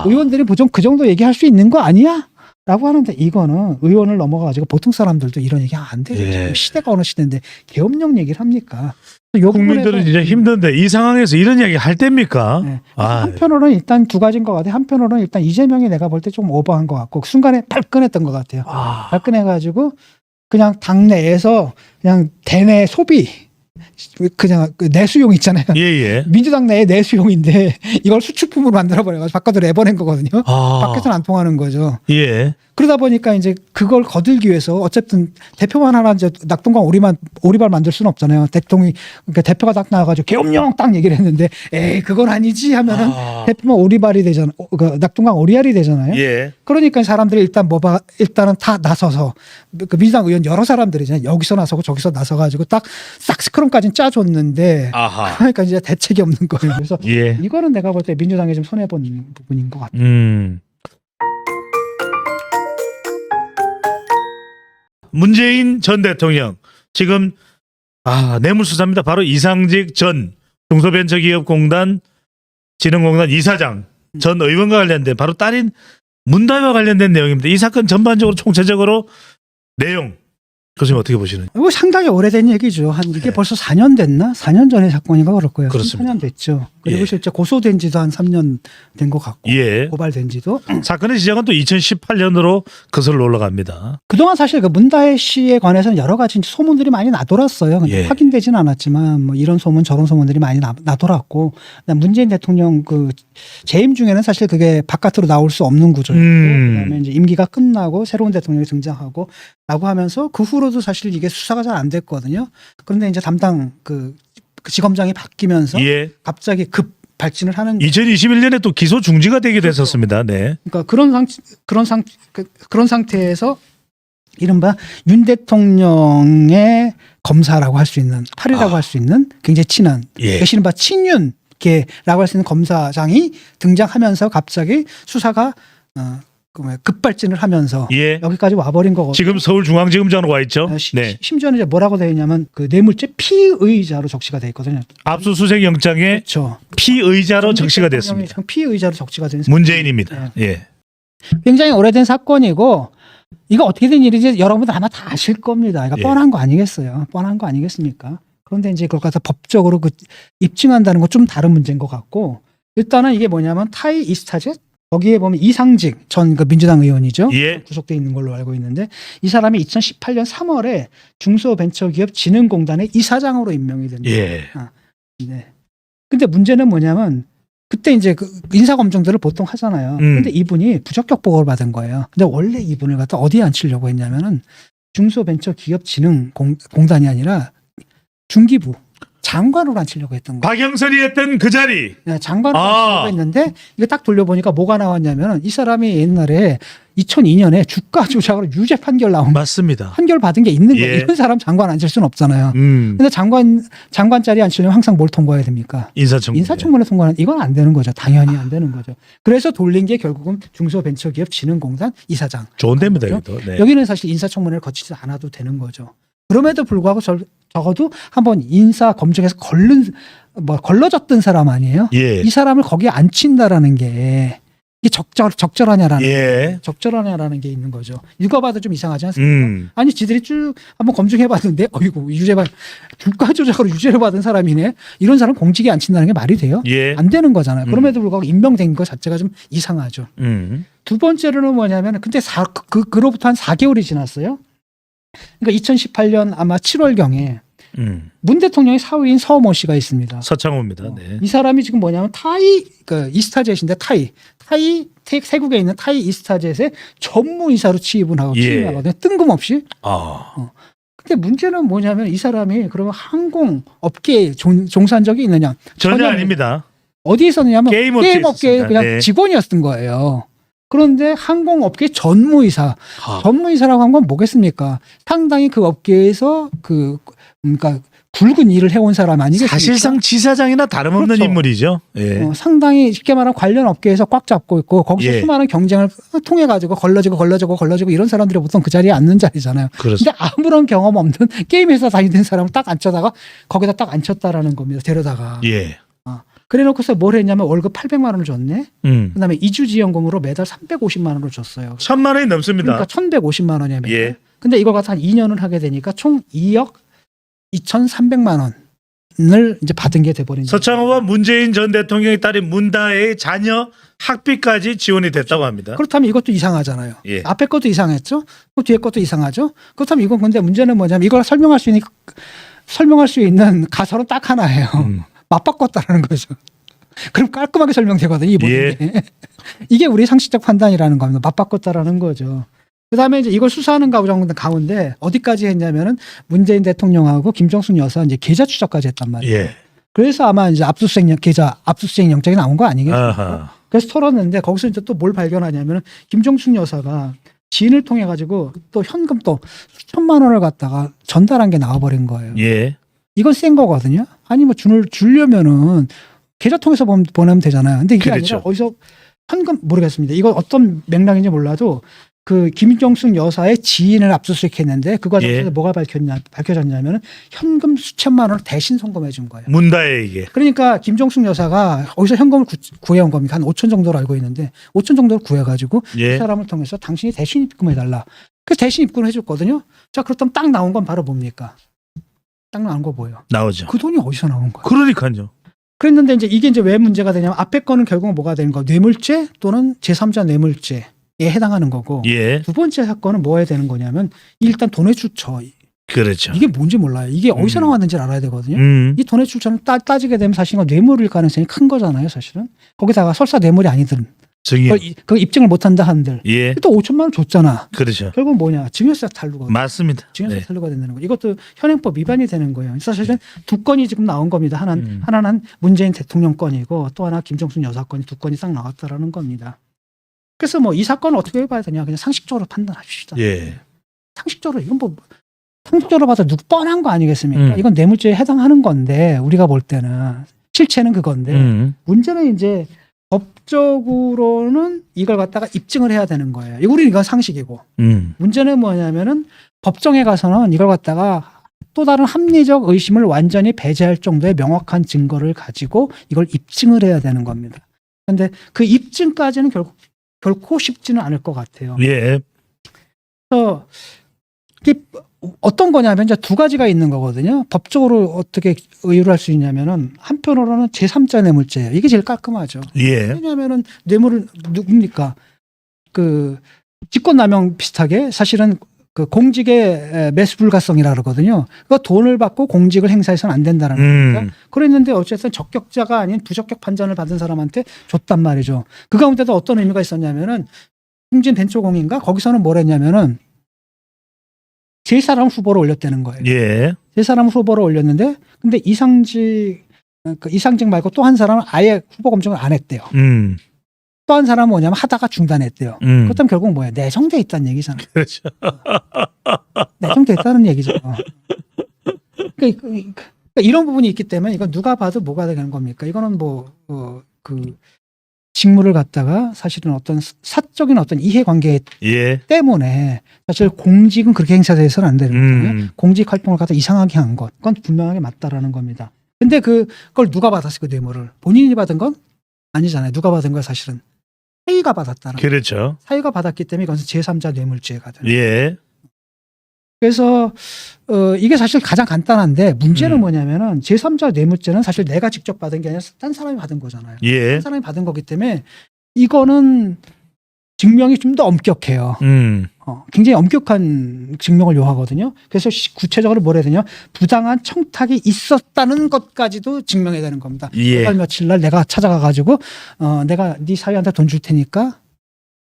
의원들이 그 정도 얘기할 수 있는 거 아니야? 라고 하는데 이거는 의원을 넘어가가지고 보통 사람들도 이런 얘기 안 되죠. 예. 지금 시대가 어느 시대인데 계엄령 얘기를 합니까? 요 국민들은 부분에서- 이제 힘든데 이 상황에서 이런 이야기 할 때입니까? 네. 아, 한편으로는 일단 두 가지인 것 같아요. 한편으로는 일단 이재명이 내가 볼 때 좀 오버한 것 같고 순간에 발끈했던 것 같아요. 발끈해가지고 그냥 당내에서 그냥 대내 소비 그냥 그 내수용 있잖아요. 예. 민주당 내에 내수용인데 이걸 수출품으로 만들어버려가지고 바깥으로 내보낸 거거든요. 밖에서는 안 통하는 거죠. 예. 그러다 보니까 이제 그걸 거들기 위해서 어쨌든 대표만 하나 이제 낙동강 오리발 만들 수는 없잖아요. 그러니까 대표가 딱 나와가지고 계엄령 딱 얘기를 했는데 에이 그건 아니지 하면은 대표만 오리발이 되잖아. 그 낙동강 오리알이 되잖아요. 예. 그러니까 사람들이 일단은 다 나서서 그 민주당 의원 여러 사람들이잖아요. 여기서 나서고 저기서 나서가지고 딱 싹 스크럼까지는 짜줬는데 아하. 그러니까 이제 대책이 없는 거예요. 그래서 예. 이거는 내가 볼 때 민주당이 좀 손해 본 부분인 것 같아요. 문재인 전 대통령 지금 뇌물수사입니다. 바로 이상직 전 중소벤처기업공단 진흥공단 이사장 전 의원과 관련된 바로 딸인 문다희와 관련된 내용입니다. 이 사건 전반적으로 총체적으로 내용 교수님 어떻게 보시는지. 이거 상당히 오래된 얘기죠. 이게 네. 벌써 4년 됐나? 4년 전의 사건인가 그럴 거예요. 그렇습니다. 4년 됐죠. 그리고 예. 실제 고소된 지도 한 3년 된 것 같고 예. 고발된 지도. 사건의 시작은 또 2018년으로 거슬러 올라갑니다. 그동안 사실 그 문다혜 씨에 관해서는 여러 가지 소문들이 많이 나돌았어요. 근데 예. 확인되지는 않았지만 뭐 이런 소문 저런 소문들이 많이 나돌았고 문재인 대통령 그 재임 중에는 사실 그게 바깥으로 나올 수 없는 구조였고 그다음에 이제 임기가 끝나고 새로운 대통령이 등장하고 라고 하면서 그 후로도 사실 이게 수사가 잘 안 됐거든요. 그런데 이제 담당 그 지검장이 바뀌면서 예. 갑자기 급 발진을 하는 2021년에 또 기소 중지가 되기도 했었습니다. 네. 그러니까 그런 상태에서 이른바 윤 대통령의 검사라고 할 수 있는 팔이라고 할 수 있는 굉장히 친한 예. 이른바 친윤계라고 할 수 있는 검사장이 등장하면서 갑자기 수사가 급발진을 하면서 예. 여기까지 와버린 거거든요. 지금 서울중앙지검장으로 와 있죠. 네. 심지어는 이제 뭐라고 되어 있냐면 그 뇌물죄 피의자로 적시가 돼 있거든요. 압수수색 영장에 그렇죠. 피의자로 적시가 됐습니다. 피의자로 적시가 된 문재인입니다. 예. 굉장히 오래된 사건이고 이거 어떻게 된 일인지 여러분들 아마 다 아실 겁니다. 이거 예. 뻔한 거 아니겠어요? 뻔한 거 아니겠습니까? 그런데 이제 그걸 갖다 법적으로 입증한다는 건 좀 다른 문제인 것 같고 일단은 이게 뭐냐면 타이 이스타젯 거기에 보면 이상직 전 그 민주당 의원이죠. 예. 구속돼 있는 걸로 알고 있는데 이 사람이 2018년 3월에 중소벤처기업진흥공단의 이사장으로 임명이 됩니다. 예. 네. 근데 문제는 뭐냐면 그때 이제 그 인사 검증들을 보통 하잖아요. 근데 이분이 부적격 보고를 받은 거예요. 근데 원래 이분을 갖다 어디에 앉히려고 했냐면은 중소벤처기업진흥공단이 아니라 중기부 장관으로 앉히려고 했던 거예요. 박영선이 했던 그 자리. 네, 장관으로 앉히려고 했는데 이거 딱 돌려보니까 뭐가 나왔냐면은 이 사람이 옛날에 2002년에 주가 조작으로 유죄 판결 나온 맞습니다. 판결 받은 게 있는 거예요. 예. 이런 사람 장관 앉힐 수는 없잖아요. 근데 장관 자리 앉히려면 항상 뭘 통과해야 됩니까? 인사청문회. 인사청문회 통과는 이건 안 되는 거죠. 당연히 안 되는 거죠. 그래서 돌린 게 결국은 중소벤처기업진흥공단 이사장. 좋은 데입니다. 그렇죠? 여기도. 네. 여기는 사실 인사청문회를 거치지 않아도 되는 거죠. 그럼에도 불구하고 적어도 한번 인사 검증에서 걸러졌던 사람 아니에요? 예. 이 사람을 거기에 앉힌다라는 게 이게 적절하냐라는 예. 적절하냐라는 게 있는 거죠. 읽어봐도 좀 이상하지 않습니까? 아니 지들이 쭉 한번 검증해봤는데 어이구 주가 조작으로 유죄를 받은 사람이네. 이런 사람 공직에 앉힌다는 게 말이 돼요? 예. 안 되는 거잖아요. 그럼에도 불구하고 임명된 것 자체가 좀 이상하죠. 두 번째로는 뭐냐면 근데 그로부터 한 4개월이 지났어요. 그러니까 2018년 아마 7월경에 문 대통령의 사위인 서모 씨가 있습니다. 서창호입니다. 네. 이 사람이 지금 뭐냐면 타이 이스타젯인데 타이 태국에 있는 타이 이스타젯의 전무이사로 취임을 하고 예. 취임하거든요. 뜬금없이. 아. 근데 문제는 뭐냐면 이 사람이 그러면 항공업계에 종사한 적이 있느냐? 전혀 아닙니다. 어디에 있었느냐면 게임 업계에 업체에 그냥 네. 직원이었던 거예요. 그런데 항공업계 전무이사. 전무이사라고 한 건 뭐겠습니까? 상당히 그 업계에서 그러니까 굵은 일을 해온 사람 아니겠습니까? 사실상 지사장이나 다름없는 그렇죠. 인물이죠. 예. 상당히 쉽게 말하면 관련 업계에서 꽉 잡고 있고 거기서 예. 수많은 경쟁을 통해 가지고 걸러지고 이런 사람들이 보통 그 자리에 앉는 자리잖아요. 그렇습니다. 근데 아무런 경험 없는 게임 회사 다니는 사람을 딱 앉혀다가 거기다 딱 앉혔다라는 겁니다. 데려다가. 예. 그래놓고서 뭘 했냐면 월급 800만 원을 줬네. 음. 그다음에 이주지원금으로 매달 350만 원을 줬어요. 1,000만 원이 넘습니다. 그러니까 1,150만 원이야. 매달. 예. 근데 이걸 갖다 한 2년을 하게 되니까 총 2억 2,300만 원을 이제 받은 게 돼버린 거예요. 서창호와 문재인 전 대통령의 딸인 문다혜의 자녀 학비까지 지원이 됐다고 합니다. 그렇다면 이것도 이상하잖아요. 예. 앞에 것도 이상했죠. 또 뒤에 것도 이상하죠. 그렇다면 이건 근데 문제는 뭐냐면 이걸 설명할 수 있는 가설은 딱 하나예요. 맞바꿨다라는 거죠. 그럼 깔끔하게 설명되거든요. 이 모든 예. 게. 이게 우리 상식적 판단이라는 겁니다. 맞바꿨다라는 거죠. 그다음에 이제 이걸 수사하는 가운데 어디까지 했냐면은 문재인 대통령하고 김정숙 여사 이제 계좌 추적까지 했단 말이에요. 예. 그래서 아마 이제 압수수색 영장이 나온 거 아니겠어요? 아하. 그래서 털었는데 거기서 이제 또 뭘 발견하냐면은 김정숙 여사가 지인을 통해 가지고 또 현금 또 수천만 원을 갖다가 전달한 게 나와버린 거예요. 예. 이건 센 거거든요. 아니 뭐 주려면은 계좌 통해서 보내면 되잖아요. 근데 이게 그렇죠. 아니라 어디서 현금 모르겠습니다. 이거 어떤 맥락인지 몰라도 그 김정숙 여사의 지인을 압수수색했는데 그 과정에서 예. 뭐가 밝혀졌냐면 현금 수천만 원을 대신 송금해 준 거예요. 문다혜에게. 그러니까 김정숙 여사가 어디서 현금을 구해온 겁니까? 한 5천 정도로 알고 있는데 5천 정도를 구해가지고 예. 그 사람을 통해서 당신이 대신 입금해달라. 그래서 대신 입금을 해줬거든요. 자 그렇다면 딱 나온 건 바로 뭡니까? 딱 나온 거 뭐예요? 나오죠. 그 돈이 어디서 나온 거예요? 그러니까요. 그랬는데 이제 이게 이제 왜 문제가 되냐면 앞에 거는 결국은 뭐가 되는 거? 뇌물죄 또는 제3자 뇌물죄에 해당하는 거고 예. 두 번째 사건은 뭐 해야 되는 거냐면 일단 돈의 출처. 그렇죠. 이게 뭔지 몰라요. 이게 어디서 나왔는지를 알아야 되거든요. 이 돈의 출처는 따지게 되면 사실 이건 뇌물일 가능성이 큰 거잖아요. 사실은. 거기다가 설사 뇌물이 아니든 증인. 그 입증을 못한다 한들 예. 또 5천만 원 줬잖아. 그렇죠. 결국은 뭐냐? 증여세 탈루가. 맞습니다. 증여세 네. 탈루가 된다는 거. 이것도 현행법 위반이 되는 거예요. 사실은 두 건이 지금 나온 겁니다. 하나는 문재인 대통령 건이고 또 하나 김정숙 여사 건이 두 건이 딱 나왔다라는 겁니다. 그래서 뭐 이 사건을 어떻게 봐야 되냐? 그냥 상식적으로 판단합시다. 예. 상식적으로 이건 뭐 상식적으로 봐서 뻔한 거 아니겠습니까? 음. 이건 뇌물죄에 해당하는 건데 우리가 볼 때는 실체는 그건데 문제는 이제 법적으로는 이걸 갖다가 입증을 해야 되는 거예요. 우리는 이건 상식이고 문제는 뭐냐면은 법정에 가서는 이걸 갖다가 또 다른 합리적 의심을 완전히 배제할 정도의 명확한 증거를 가지고 이걸 입증을 해야 되는 겁니다. 그런데 그 입증까지는 결코 쉽지는 않을 것 같아요. 예. 그래서 이게 어떤 거냐면 이제 두 가지가 있는 거거든요. 법적으로 어떻게 의유를 할 수 있냐면은 한편으로는 제3자 뇌물죄예요. 이게 제일 깔끔하죠. 예. 왜냐하면은 뇌물은 누굽니까? 그 직권남용 비슷하게 사실은 그 공직의 매수불가성이라 그러거든요. 그러니까 돈을 받고 공직을 행사해서는 안 된다는 겁니다. 그랬는데 어쨌든 적격자가 아닌 부적격 판단을 받은 사람한테 줬단 말이죠. 그 가운데도 어떤 의미가 있었냐면은 홍진 벤처공인가 거기서는 뭘 했냐면은 제 사람 후보로 올렸다는 거예요. 예. 제 사람 후보로 올렸는데 근데 이상직 말고 또 한 사람은 아예 후보 검증을 안 했대요. 또 한 사람은 뭐냐면 하다가 중단했대요. 그렇다면 결국 뭐예요? 내정돼 있다는 얘기잖아요. 그렇죠. 내정돼 있다는 얘기죠. 그러니까 이런 부분이 있기 때문에 이건 누가 봐도 뭐가 되는 겁니까? 이거는 그 직무를 갖다가 사실은 어떤 사적인 어떤 이해관계 예. 때문에 사실 공직은 그렇게 행사돼서는 안 되는 거잖아요. 공직 활동을 갖다 이상하게 한 것, 그건 분명하게 맞다라는 겁니다. 근데 그걸 누가 받았어요? 그 뇌물을 본인이 받은 건 아니잖아요. 누가 받은 거야 사실은 사위가 받았다는. 그렇죠. 사위가 받았기 때문에 이것은 제3자 뇌물죄가 되는. 예. 그래서 이게 사실 가장 간단한데 문제는 뭐냐면은 제3자 뇌물죄는 사실 내가 직접 받은 게 아니라 딴 사람이 받은 거잖아요. 예. 딴 사람이 받은 거기 때문에 이거는 증명이 좀 더 엄격해요. 굉장히 엄격한 증명을 요하거든요. 그래서 구체적으로 뭘 해야 되냐? 부당한 청탁이 있었다는 것까지도 증명해야 되는 겁니다. 예. 몇 달 며칠 날 내가 찾아가 가지고 내가 네 사위한테 돈 줄 테니까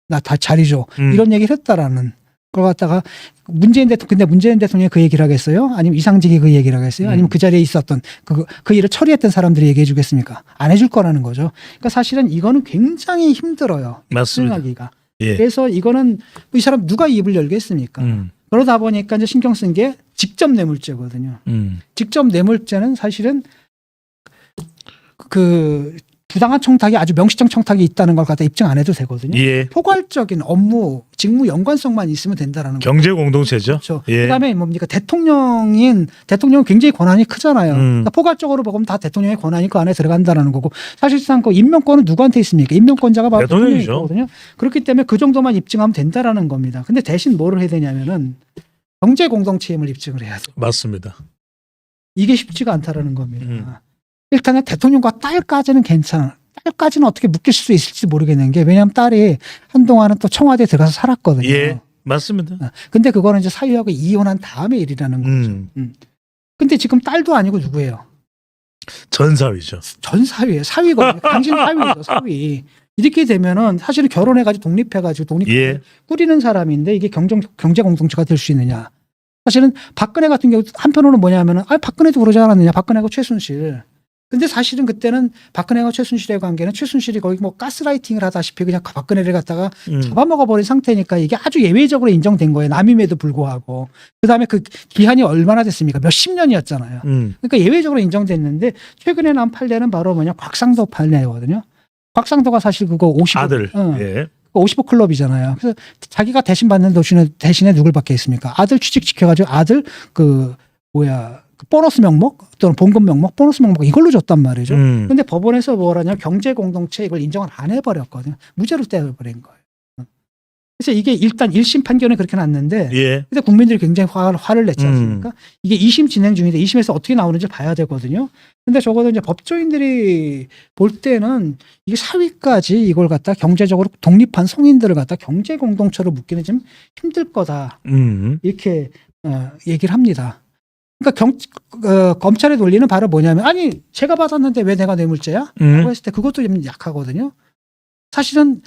나 다 자리 줘. 이런 얘기를 했다라는 걸 갖다가 근데 문재인 대통령이 그 얘기를 하겠어요? 아니면 이상직이 그 얘기를 하겠어요? 아니면 그 자리에 있었던 그 일을 처리했던 사람들이 얘기해 주겠습니까? 안 해줄 거라는 거죠. 그러니까 사실은 이거는 굉장히 힘들어요. 맞습니다. 수행하기가. 예. 그래서 이거는 이 사람 누가 입을 열겠습니까? 그러다 보니까 이제 신경 쓴 게 직접 뇌물죄거든요. 직접 뇌물죄는 사실은 그 부당한 청탁이 아주 명시적 청탁이 있다는 걸 갖다 입증 안 해도 되거든요. 예. 포괄적인 업무, 직무 연관성만 있으면 된다라는 거죠. 경제 공동체죠. 그렇죠. 예. 그다음에 뭡니까 대통령은 굉장히 권한이 크잖아요. 그러니까 포괄적으로 보면 다 대통령의 권한이 그 안에 들어간다라는 거고 사실상 그 임명권은 누구한테 있습니까? 임명권자가 바로 대통령이죠. 대통령이거든요. 그렇기 때문에 그 정도만 입증하면 된다라는 겁니다. 근데 대신 뭐를 해야 되냐면은 경제 공동체임을 입증을 해야 돼요. 맞습니다. 이게 쉽지가 않다라는 겁니다. 음. 일단은 대통령과 딸까지는 괜찮아. 딸까지는 어떻게 묶일 수 있을지 모르겠는 게 왜냐하면 딸이 한동안은 또 청와대에 들어가서 살았거든요. 예. 맞습니다. 근데 그거는 이제 사위하고 이혼한 다음에 일이라는 거죠. 근데 지금 딸도 아니고 누구예요? 전사위죠. 전 사위예요. 사위거든요. 당신 사위죠. 사위. 이렇게 되면은 사실은 결혼해가지고 독립 예. 꾸리는 사람인데 이게 경제 공동체가 될 수 있느냐? 사실은 박근혜 같은 경우 한편으로는 뭐냐면은 박근혜도 그러지 않았느냐? 박근혜하고 최순실. 근데 사실은 그때는 박근혜와 최순실의 관계는 최순실이 거의 뭐 가스라이팅을 하다시피 그냥 박근혜를 갖다가 잡아먹어버린 상태니까 이게 아주 예외적으로 인정된 거예요. 남임에도 불구하고. 그다음에 그 기한이 얼마나 됐습니까? 몇십 년이었잖아요. 그러니까 예외적으로 인정됐는데 최근에 난 판례는 바로 뭐냐 곽상도 판례거든요. 곽상도가 사실 그거 55 아들. 예. 55 클럽이잖아요. 그래서 자기가 대신 받는 대신에 누굴 받게 있습니까? 아들 취직시켜가지고 아들 그 보너스 명목 또는 봉급 명목, 보너스 명목 이걸로 줬단 말이죠. 근데 법원에서 뭐라냐 경제 공동체 이걸 인정을 안 해버렸거든요. 무죄로 떼어버린 거예요. 그래서 이게 일단 1심 판결은 그렇게 났는데 예. 근데 국민들이 굉장히 화를 냈지 않습니까? 이게 2심 진행 중인데 2심에서 어떻게 나오는지 봐야 되거든요. 근데 적어도 이제 법조인들이 볼 때는 이게 사위까지 이걸 갖다 경제적으로 독립한 성인들을 갖다 경제 공동체로 묶기는 좀 힘들 거다. 이렇게 얘기를 합니다. 그러니까 검찰의 논리는 바로 뭐냐면 아니 제가 받았는데 왜 내가 뇌물죄야? 라고 했을 때 그것도 좀 약하거든요. 사실은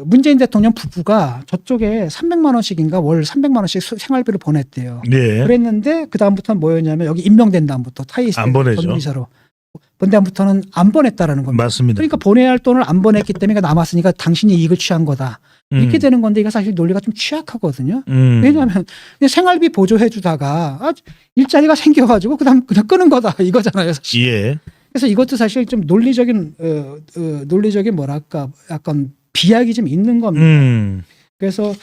문재인 대통령 부부가 저쪽에 300만 원씩인가 월 300만 원씩 생활비를 보냈대요. 예. 그랬는데 그 다음부터는 뭐였냐면 여기 임명된 다음부터 타이스 안 보내죠. 전문이사로 본 다음부터는 안 보냈다라는 겁니다. 맞습니다. 그러니까 보내야 할 돈을 안 보냈기 때문에 남았으니까 당신이 이익을 취한 거다. 이렇게 되는 건데 이게 사실 논리가 좀 취약하거든요. 왜냐하면 그냥 생활비 보조해 주다가 일자리가 생겨가지고 그다음 그냥 끄는 거다 이거잖아요. 사실. 예. 그래서 이것도 사실 좀 논리적인 뭐랄까 약간 비약이 좀 있는 겁니다. 그래서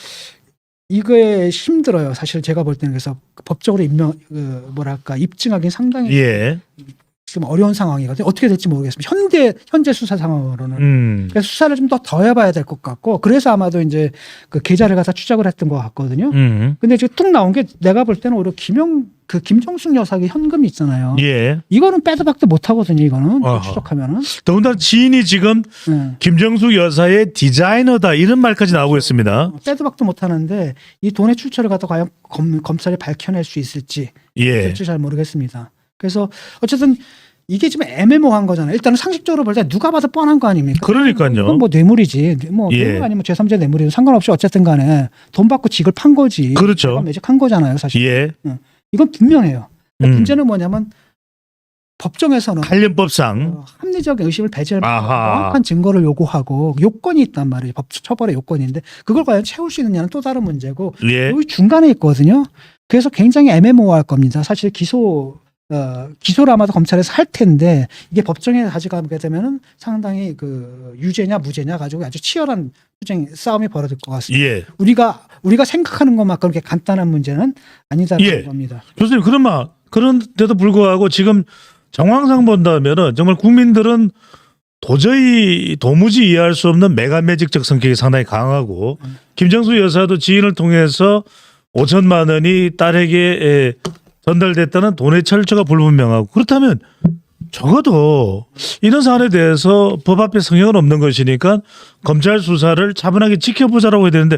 이거에 힘들어요. 사실 제가 볼 때는 그래서 법적으로 입증하기 상당히 예. 지금 어려운 상황이거든요. 어떻게 될지 모르겠습니다. 현재 수사 상황으로는. 그래서 수사를 좀 더 해봐야 될 것 같고, 그래서 아마도 이제 그 계좌를 갖다 추적을 했던 것 같거든요. 근데 지금 뚝 나온 게 내가 볼 때는 오히려 김정숙 여사의 현금이 있잖아요. 예. 이거는 빼도 박도 못 하거든요. 이거는 추적하면은. 더군다나 지인이 지금 김정숙 여사의 디자이너다 이런 말까지 나오고 있습니다. 빼도 박도 못 하는데 이 돈의 출처를 갖다 과연 검찰이 밝혀낼 수 있을지 잘 모르겠습니다. 그래서 어쨌든 이게 지금 애매모호한 거잖아요. 일단은 상식적으로 볼 때 누가 봐도 뻔한 거 아닙니까? 그러니까요. 이건 뭐 뇌물이지. 뭐 뇌물 아니면 제3자 뇌물이든 상관없이 어쨌든 간에 돈 받고 직을 판 거지. 그렇죠. 매직한 거잖아요. 사실. 예. 이건 분명해요. 문제는 뭐냐면 법정에서는 관련법상 합리적 의심을 배제할 명확한 증거를 요구하고 요건이 있단 말이에요. 법 처벌의 요건인데 그걸 과연 채울 수 있느냐는 또 다른 문제고 여기 중간에 있거든요. 그래서 굉장히 애매모호할 겁니다. 사실 기소를 아마도 검찰에서 할 텐데 이게 법정에 가져가게 되면은 상당히 그 유죄냐 무죄냐 가지고 아주 치열한 싸움이 벌어질 것 같습니다. 예. 우리가 생각하는 것만 그렇게 간단한 문제는 아니다라는 겁니다. 교수님 그런데도 불구하고 지금 정황상 본다면은 정말 국민들은 도무지 이해할 수 없는 메가매직적 성격이 상당히 강하고 김정수 여사도 지인을 통해서 5천만 원이 딸에게 전달됐다는 돈의 철저가 불분명하고 그렇다면 적어도 이런 사안에 대해서 법 앞에 성역은 없는 것이니까 검찰 수사를 차분하게 지켜보자라고 해야 되는데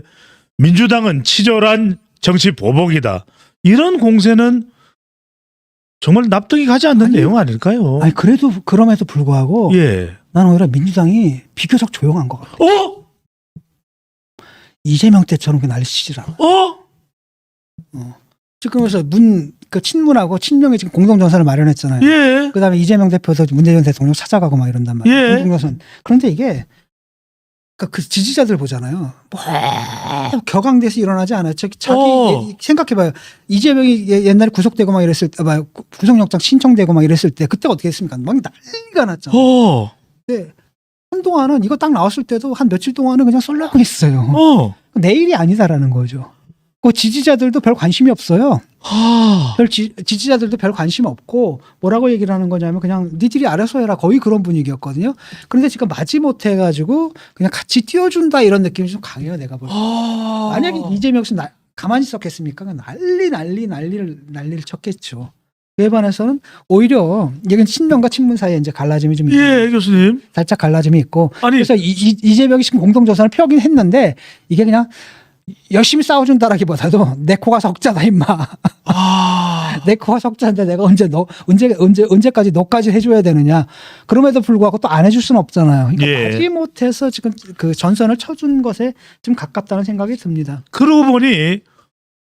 민주당은 치졸한 정치 보복이다. 이런 공세는 정말 납득이 가지 않는 내용 아닐까요? 아니 그래도 그럼에도 불구하고 나는 오히려 민주당이 비교적 조용한 것 같아요. 이재명 때처럼 그 난리치질 않아. 지금 그래서 친문하고 친명이 지금 공동정선을 마련했잖아요. 그다음에 이재명 대표도 문재인 대통령 찾아가고 막 이런단 말이에요. 공동정선. 그런데 이게 그러니까 그 지지자들 보잖아요. 뭐 격앙돼서 일어나지 않아요. 자기 생각해봐요. 이재명이 옛날에 구속되고 막 이랬을 때, 구속영장 신청되고 막 이랬을 때 그때 어떻게 했습니까? 막 난리가 났잖아요. 근데 한동안은 이거 딱 나왔을 때도 한 며칠 동안은 그냥 썰렁했어요. 내일이 아니다라는 거죠. 그 지지자들도 별 관심이 없어요. 지지자들도 별 관심 없고 뭐라고 얘기를 하는 거냐면 그냥 니들이 알아서 해라 거의 그런 분위기였거든요. 그런데 지금 마지못해 가지고 그냥 같이 띄워준다 이런 느낌이 좀 강해요. 내가 볼 때. 만약에 이재명 씨 가만히 있었겠습니까? 난리를 쳤겠죠. 그에 반해서는 오히려 이건 친명과 친문 사이에 이제 갈라짐이 좀 예, 교수님. 살짝 갈라짐이 있고 아니, 그래서 이재명이 지금 공동조사를 펴긴 했는데 이게 그냥 열심히 싸워준다라기보다도 내 코가 석자다 임마. 내 코가 석자인데 내가 언제까지 너까지 해줘야 되느냐. 그럼에도 불구하고 또 안 해줄 수는 없잖아요. 그러니까 예. 마지못해서 지금 그 전선을 쳐준 것에 좀 가깝다는 생각이 듭니다. 그러고 보니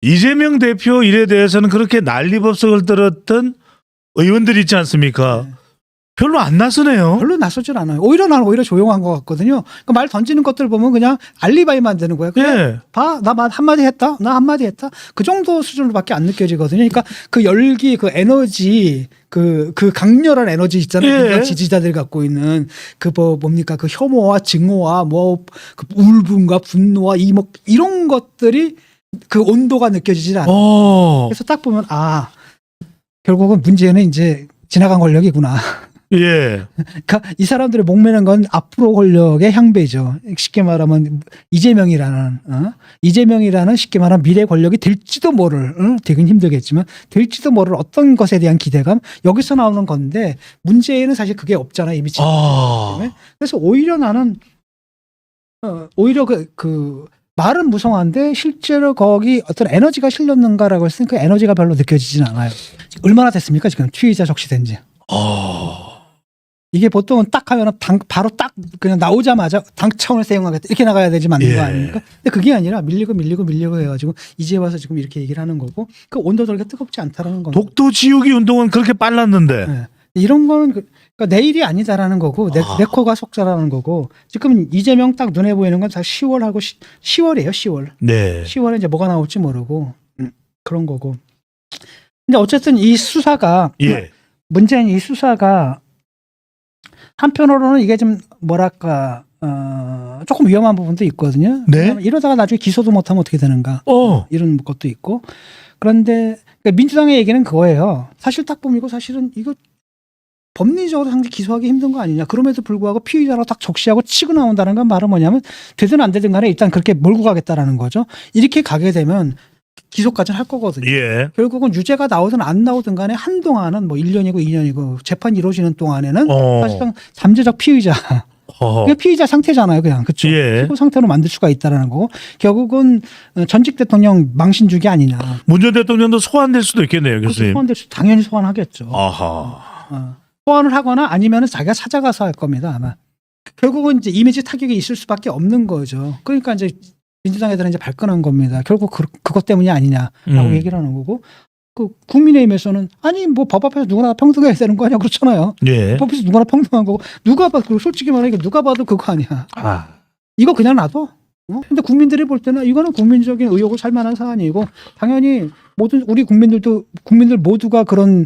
이재명 대표 일에 대해서는 그렇게 난리법석을 떨었던 의원들이 있지 않습니까? 네. 별로 안 나서네요. 별로 나서질 않아요. 나는 오히려 조용한 것 같거든요. 그러니까 말 던지는 것들 보면 그냥 알리바이 만드는 거예요. 그냥 예. 봐, 나 한마디 했다, 나 한마디 했다. 그 정도 수준으로밖에 안 느껴지거든요. 그러니까 그 열기, 그 에너지, 그 강렬한 에너지 있잖아요. 예. 지지자들이 갖고 있는 그 뭡니까 그 혐오와 증오와 그 울분과 분노와 이런 것들이 그 온도가 느껴지질 않아요. 그래서 딱 보면 결국은 문제는 이제 지나간 권력이구나. 예. 그러니까 이 사람들이 목매는 건 앞으로 권력의 향배죠. 쉽게 말하면 이재명이라는 쉽게 말하면 미래 권력이 될지도 모를 되긴 힘들겠지만 될지도 모를 어떤 것에 대한 기대감 여기서 나오는 건데 문제는 사실 그게 없잖아요. 이미 때문에. 그래서 오히려 나는 오히려 그 말은 무성한데 실제로 거기 어떤 에너지가 실렸는가라고 했을 때 그 에너지가 별로 느껴지진 않아요. 얼마나 됐습니까? 지금 취의자 적시된 지. 이게 보통은 딱 하면 바로 딱 그냥 나오자마자 당차원을 사용하겠다 이렇게 나가야 되지 맞는 거 아닙니까? 근데 그게 아니라 밀리고 해가지고 이제 와서 지금 이렇게 얘기를 하는 거고 그 온도도 그렇게 뜨겁지 않다라는 겁니다. 독도 지우기 운동은 그렇게 빨랐는데. 네. 이런 거는 그러니까 내일이 아니다라는 거고 내 코가 속자라는 거고 지금 이재명 딱 눈에 보이는 건 다 10월하고 10월이에요. 10월. 네. 10월에 이제 뭐가 나올지 모르고 그런 거고. 근데 어쨌든 이 수사가 문제는 이 수사가 한편으로는 이게 좀 뭐랄까 조금 위험한 부분도 있거든요. 네. 이러다가 나중에 기소도 못하면 어떻게 되는가 이런 것도 있고. 그런데 그러니까 민주당의 얘기는 그거예요. 사실 딱 보면 사실은 이거 법리적으로 상당히 기소하기 힘든 거 아니냐. 그럼에도 불구하고 피의자로 딱 적시하고 치고 나온다는 건 말은 뭐냐면 되든 안 되든 간에 일단 그렇게 몰고 가겠다라는 거죠. 이렇게 가게 되면 기소까지는 할 거거든요. 예. 결국은 유죄가 나오든 안 나오든 간에 한동안은 뭐 1년이고 2년이고 재판이 이루어지는 동안에는 사실상 잠재적 피의자 그게 피의자 상태잖아요. 그냥 그렇죠. 피고 상태로 만들 수가 있다라는 거고 결국은 전직 대통령 망신 주기 아니냐. 문 전 대통령도 소환될 수도 있겠네요. 교수님. 소환될 수 당연히 소환하겠죠. 소환을 하거나 아니면 자기가 찾아가서 할 겁니다. 아마. 결국은 이제 이미지 타격이 있을 수밖에 없는 거죠. 그러니까 이제 민주당 애들은 이제 발끈한 겁니다. 결국 그것 때문이 아니냐라고 얘기를 하는 거고 그 국민의힘에서는 아니 뭐 법 앞에서 누구나 평등해야 되는 거 아니야 그렇잖아요. 예. 법 앞에서 누구나 평등한 거고 누가 봐도 솔직히 말하니까 누가 봐도 그거 아니야. 이거 그냥 놔둬. 근데 국민들이 볼 때는 이거는 국민적인 의혹을 살 만한 사안이고 당연히 모든 우리 국민들 모두가 그런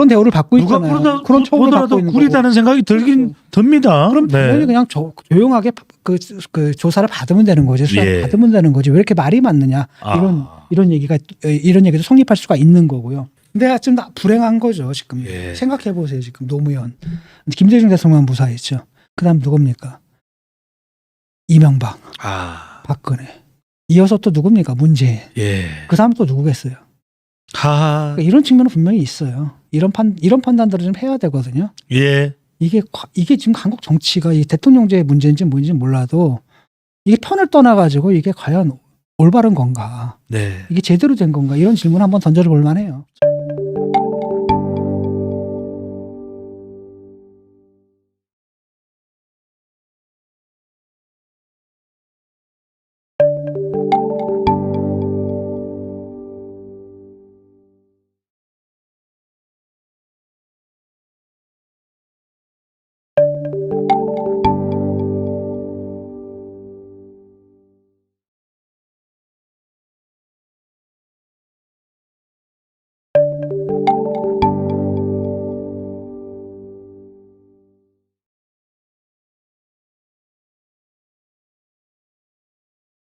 대우를 받고 있잖아요. 그런 처우를 받고 있는 구리다는 생각이 들긴 듭니다. 그럼 당연히 그냥 조용하게 그 조사를 받으면 되는 거지. 수사를 받으면 되는 거지. 왜 이렇게 말이 많느냐. 이런 얘기도 성립할 수가 있는 거고요. 근데 하여튼 다 불행한 거죠. 지금 생각해 보세요. 지금 노무현, 김대중 대통령 무사했죠. 그다음 누굽니까? 이명박, 박근혜. 이어서 또 누굽니까? 문재인. 그 다음 또 누구겠어요? 그러니까 이런 측면은 분명히 있어요. 이런 판단들을 좀 해야 되거든요. 이게 지금 한국 정치가 이 대통령제의 문제인지 뭔지 몰라도 이게 편을 떠나가지고 이게 과연 올바른 건가? 이게 제대로 된 건가? 이런 질문 한번 던져볼 만해요.